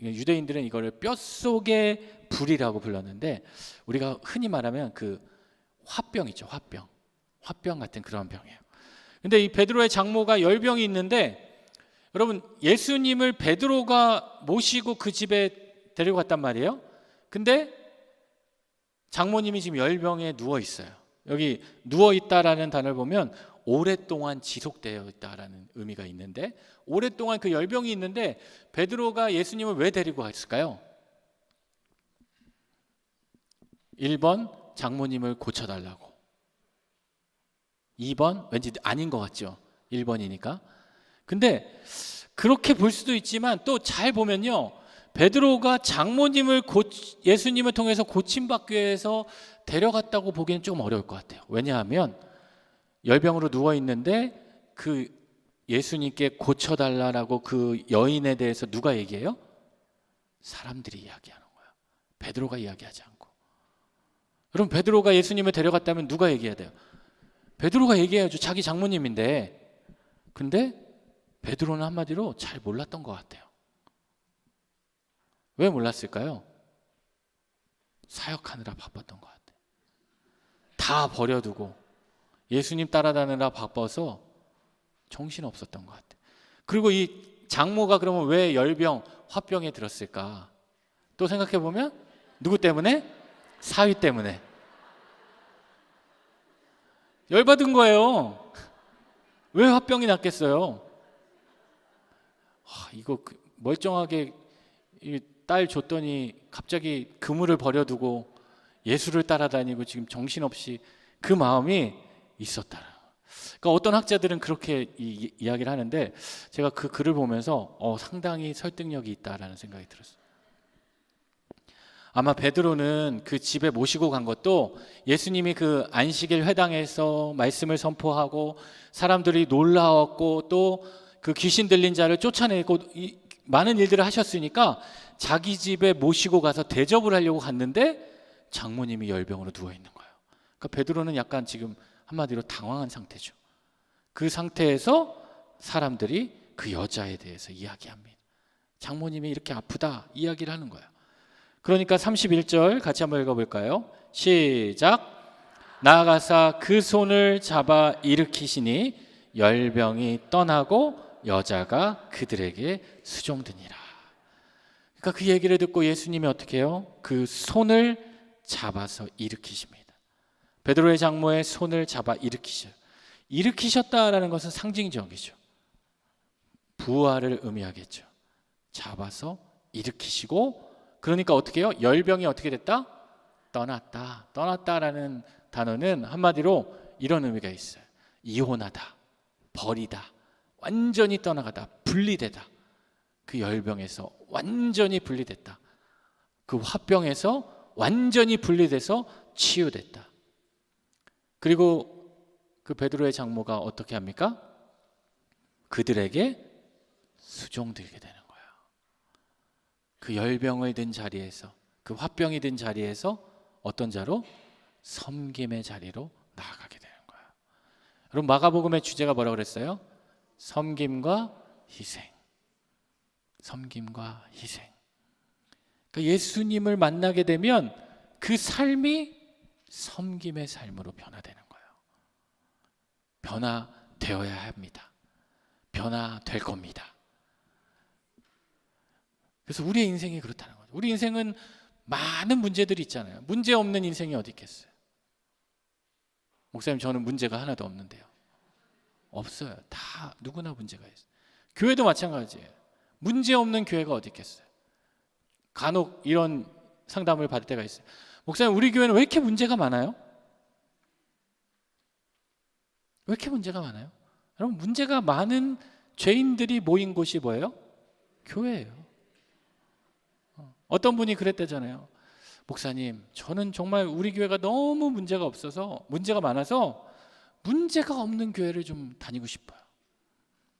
Speaker 1: 유대인들은 이거를 뼛속의 불이라고 불렀는데, 우리가 흔히 말하면 그 화병이죠. 화병 같은 그런 병이에요. 근데 이 베드로의 장모가 열병이 있는데, 여러분, 예수님을 베드로가 모시고 그 집에 데려갔단 말이에요. 근데 장모님이 지금 열병에 누워 있어요. 여기 누워 있다라는 단어를 보면 오랫동안 지속되어 있다라는 의미가 있는데, 오랫동안 그 열병이 있는데 베드로가 예수님을 왜 데리고 갔을까요? 1번 장모님을 고쳐달라고, 2번 왠지 아닌 것 같죠? 1번이니까. 근데 그렇게 볼 수도 있지만 또 잘 보면요, 베드로가 장모님을 예수님을 통해서 고침받기 위해서 데려갔다고 보기는 좀 어려울 것 같아요. 왜냐하면 열병으로 누워 있는데 그 예수님께 고쳐달라고 그 여인에 대해서 누가 얘기해요? 사람들이 이야기하는 거예요. 베드로가 이야기하지 않고. 그럼 베드로가 예수님을 데려갔다면 누가 얘기해야 돼요? 베드로가 얘기해야죠. 자기 장모님인데. 근데 베드로는 한마디로 잘 몰랐던 것 같아요. 왜 몰랐을까요? 사역하느라 바빴던 것 같아요. 다 버려두고 예수님 따라다니느라 바빠서 정신없었던 것 같아요. 그리고 이 장모가 그러면 왜 열병, 화병에 들었을까? 또 생각해보면 누구 때문에? 사위 때문에. 열받은 거예요. 왜 화병이 났겠어요? 이거 멀쩡하게 딸 줬더니 갑자기 그물을 버려두고 예수를 따라다니고 지금 정신없이, 그 마음이 있었다. 그러니까 어떤 학자들은 그렇게 이야기를 하는데, 제가 그 글을 보면서 상당히 설득력이 있다라는 생각이 들었어요. 아마 베드로는 그 집에 모시고 간 것도 예수님이 그 안식일 회당에서 말씀을 선포하고 사람들이 놀라웠고 또 그 귀신 들린 자를 쫓아내고 많은 일들을 하셨으니까 자기 집에 모시고 가서 대접을 하려고 갔는데 장모님이 열병으로 누워 있는 거예요. 그러니까 베드로는 약간 지금 한마디로 당황한 상태죠. 그 상태에서 사람들이 그 여자에 대해서 이야기합니다. 장모님이 이렇게 아프다 이야기를 하는 거예요. 그러니까 31절 같이 한번 읽어볼까요? 시작. 나아가사 그 손을 잡아 일으키시니 열병이 떠나고 여자가 그들에게 수종드니라. 그러니까 그 얘기를 듣고 예수님이 어떻게 해요? 그 손을 잡아서 일으키십니다. 베드로의 장모의 손을 잡아 일으키셔요. 일으키셨다라는 것은 상징적이죠. 부활을 의미하겠죠. 잡아서 일으키시고, 그러니까 어떻게 해요? 열병이 어떻게 됐다? 떠났다. 떠났다라는 단어는 한마디로 이런 의미가 있어요. 이혼하다, 버리다, 완전히 떠나가다, 분리되다. 그 열병에서 완전히 분리됐다. 그 화병에서 완전히 분리돼서 치유됐다. 그리고 그 베드로의 장모가 어떻게 합니까? 그들에게 수종들게 되는 거예요. 그 열병을 든 자리에서, 그 화병이 든 자리에서 어떤 자로? 섬김의 자리로 나아가게 되는 거예요. 여러분, 마가복음의 주제가 뭐라고 그랬어요? 섬김과 희생. 섬김과 희생. 그러니까 예수님을 만나게 되면 그 삶이 섬김의 삶으로 변화되는 거예요. 변화되어야 합니다. 변화될 겁니다. 그래서 우리의 인생이 그렇다는 거죠. 우리 인생은 많은 문제들이 있잖아요. 문제 없는 인생이 어디 있겠어요? 목사님, 저는 문제가 하나도 없는데요. 없어요. 다 누구나 문제가 있어요. 교회도 마찬가지예요. 문제 없는 교회가 어디 있겠어요? 간혹 이런 상담을 받을 때가 있어요. 목사님, 우리 교회는 왜 이렇게 문제가 많아요? 왜 이렇게 문제가 많아요? 여러분, 문제가 많은 죄인들이 모인 곳이 뭐예요? 교회예요. 어떤 분이 그랬대잖아요. 목사님, 저는 정말 우리 교회가 너무 문제가 많아서 문제가 없는 교회를 좀 다니고 싶어요.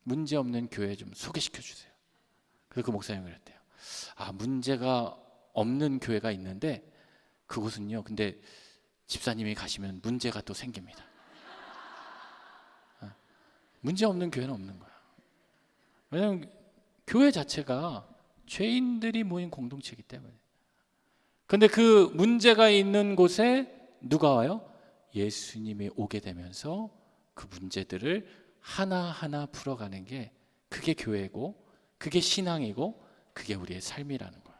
Speaker 1: 문제 없는 교회 좀 소개시켜 주세요. 그래서 그 목사님이 그랬대요. 문제가 없는 교회가 있는데 그곳은요, 근데 집사님이 가시면 문제가 또 생깁니다. 문제 없는 교회는 없는 거야. 왜냐하면 교회 자체가 죄인들이 모인 공동체이기 때문에. 근데 그 문제가 있는 곳에 누가 와요? 예수님이 오게 되면서 그 문제들을 하나하나 풀어가는 게, 그게 교회고, 그게 신앙이고, 그게 우리의 삶이라는 거예요.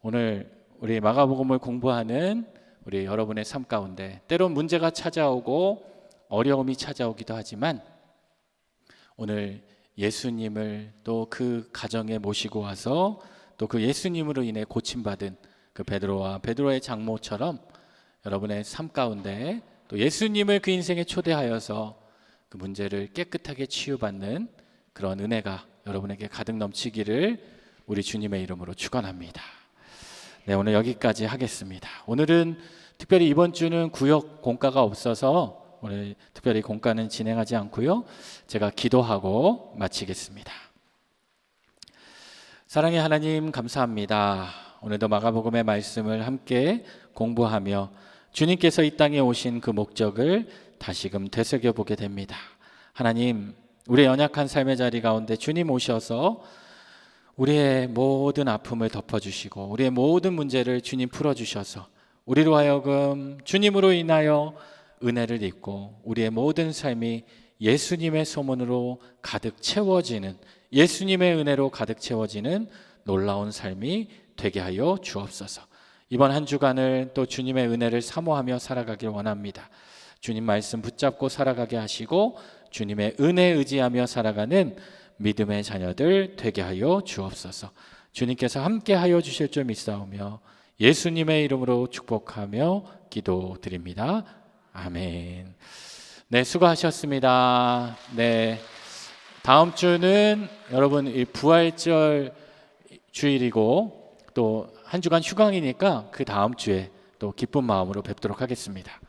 Speaker 1: 오늘 우리 마가복음을 공부하는 우리 여러분의 삶 가운데 때론 문제가 찾아오고 어려움이 찾아오기도 하지만, 오늘 예수님을 또 그 가정에 모시고 와서 또 그 예수님으로 인해 고침받은 그 베드로와 베드로의 장모처럼 여러분의 삶 가운데 또 예수님을 그 인생에 초대하여서 그 문제를 깨끗하게 치유받는 그런 은혜가 여러분에게 가득 넘치기를 우리 주님의 이름으로 축원합니다. 네, 오늘 여기까지 하겠습니다. 오늘은 특별히 이번 주는 구역 공과가 없어서 오늘 특별히 공과는 진행하지 않고요, 제가 기도하고 마치겠습니다. 사랑의 하나님, 감사합니다. 오늘도 마가복음의 말씀을 함께 공부하며 주님께서 이 땅에 오신 그 목적을 다시금 되새겨보게 됩니다. 하나님, 우리의 연약한 삶의 자리 가운데 주님 오셔서 우리의 모든 아픔을 덮어주시고 우리의 모든 문제를 주님 풀어주셔서 우리로 하여금 주님으로 인하여 은혜를 입고 우리의 모든 삶이 예수님의 소문으로 가득 채워지는, 예수님의 은혜로 가득 채워지는 놀라운 삶이 되게 하여 주옵소서. 이번 한 주간을 또 주님의 은혜를 사모하며 살아가길 원합니다. 주님 말씀 붙잡고 살아가게 하시고 주님의 은혜 의지하며 살아가는 믿음의 자녀들 되게 하여 주옵소서. 주님께서 함께 하여 주실 줄 믿사오며 예수님의 이름으로 축복하며 기도드립니다. 아멘. 네, 수고하셨습니다. 네, 다음 주는 여러분 이 부활절 주일이고 또 한 주간 휴강이니까 그 다음 주에 또 기쁜 마음으로 뵙도록 하겠습니다.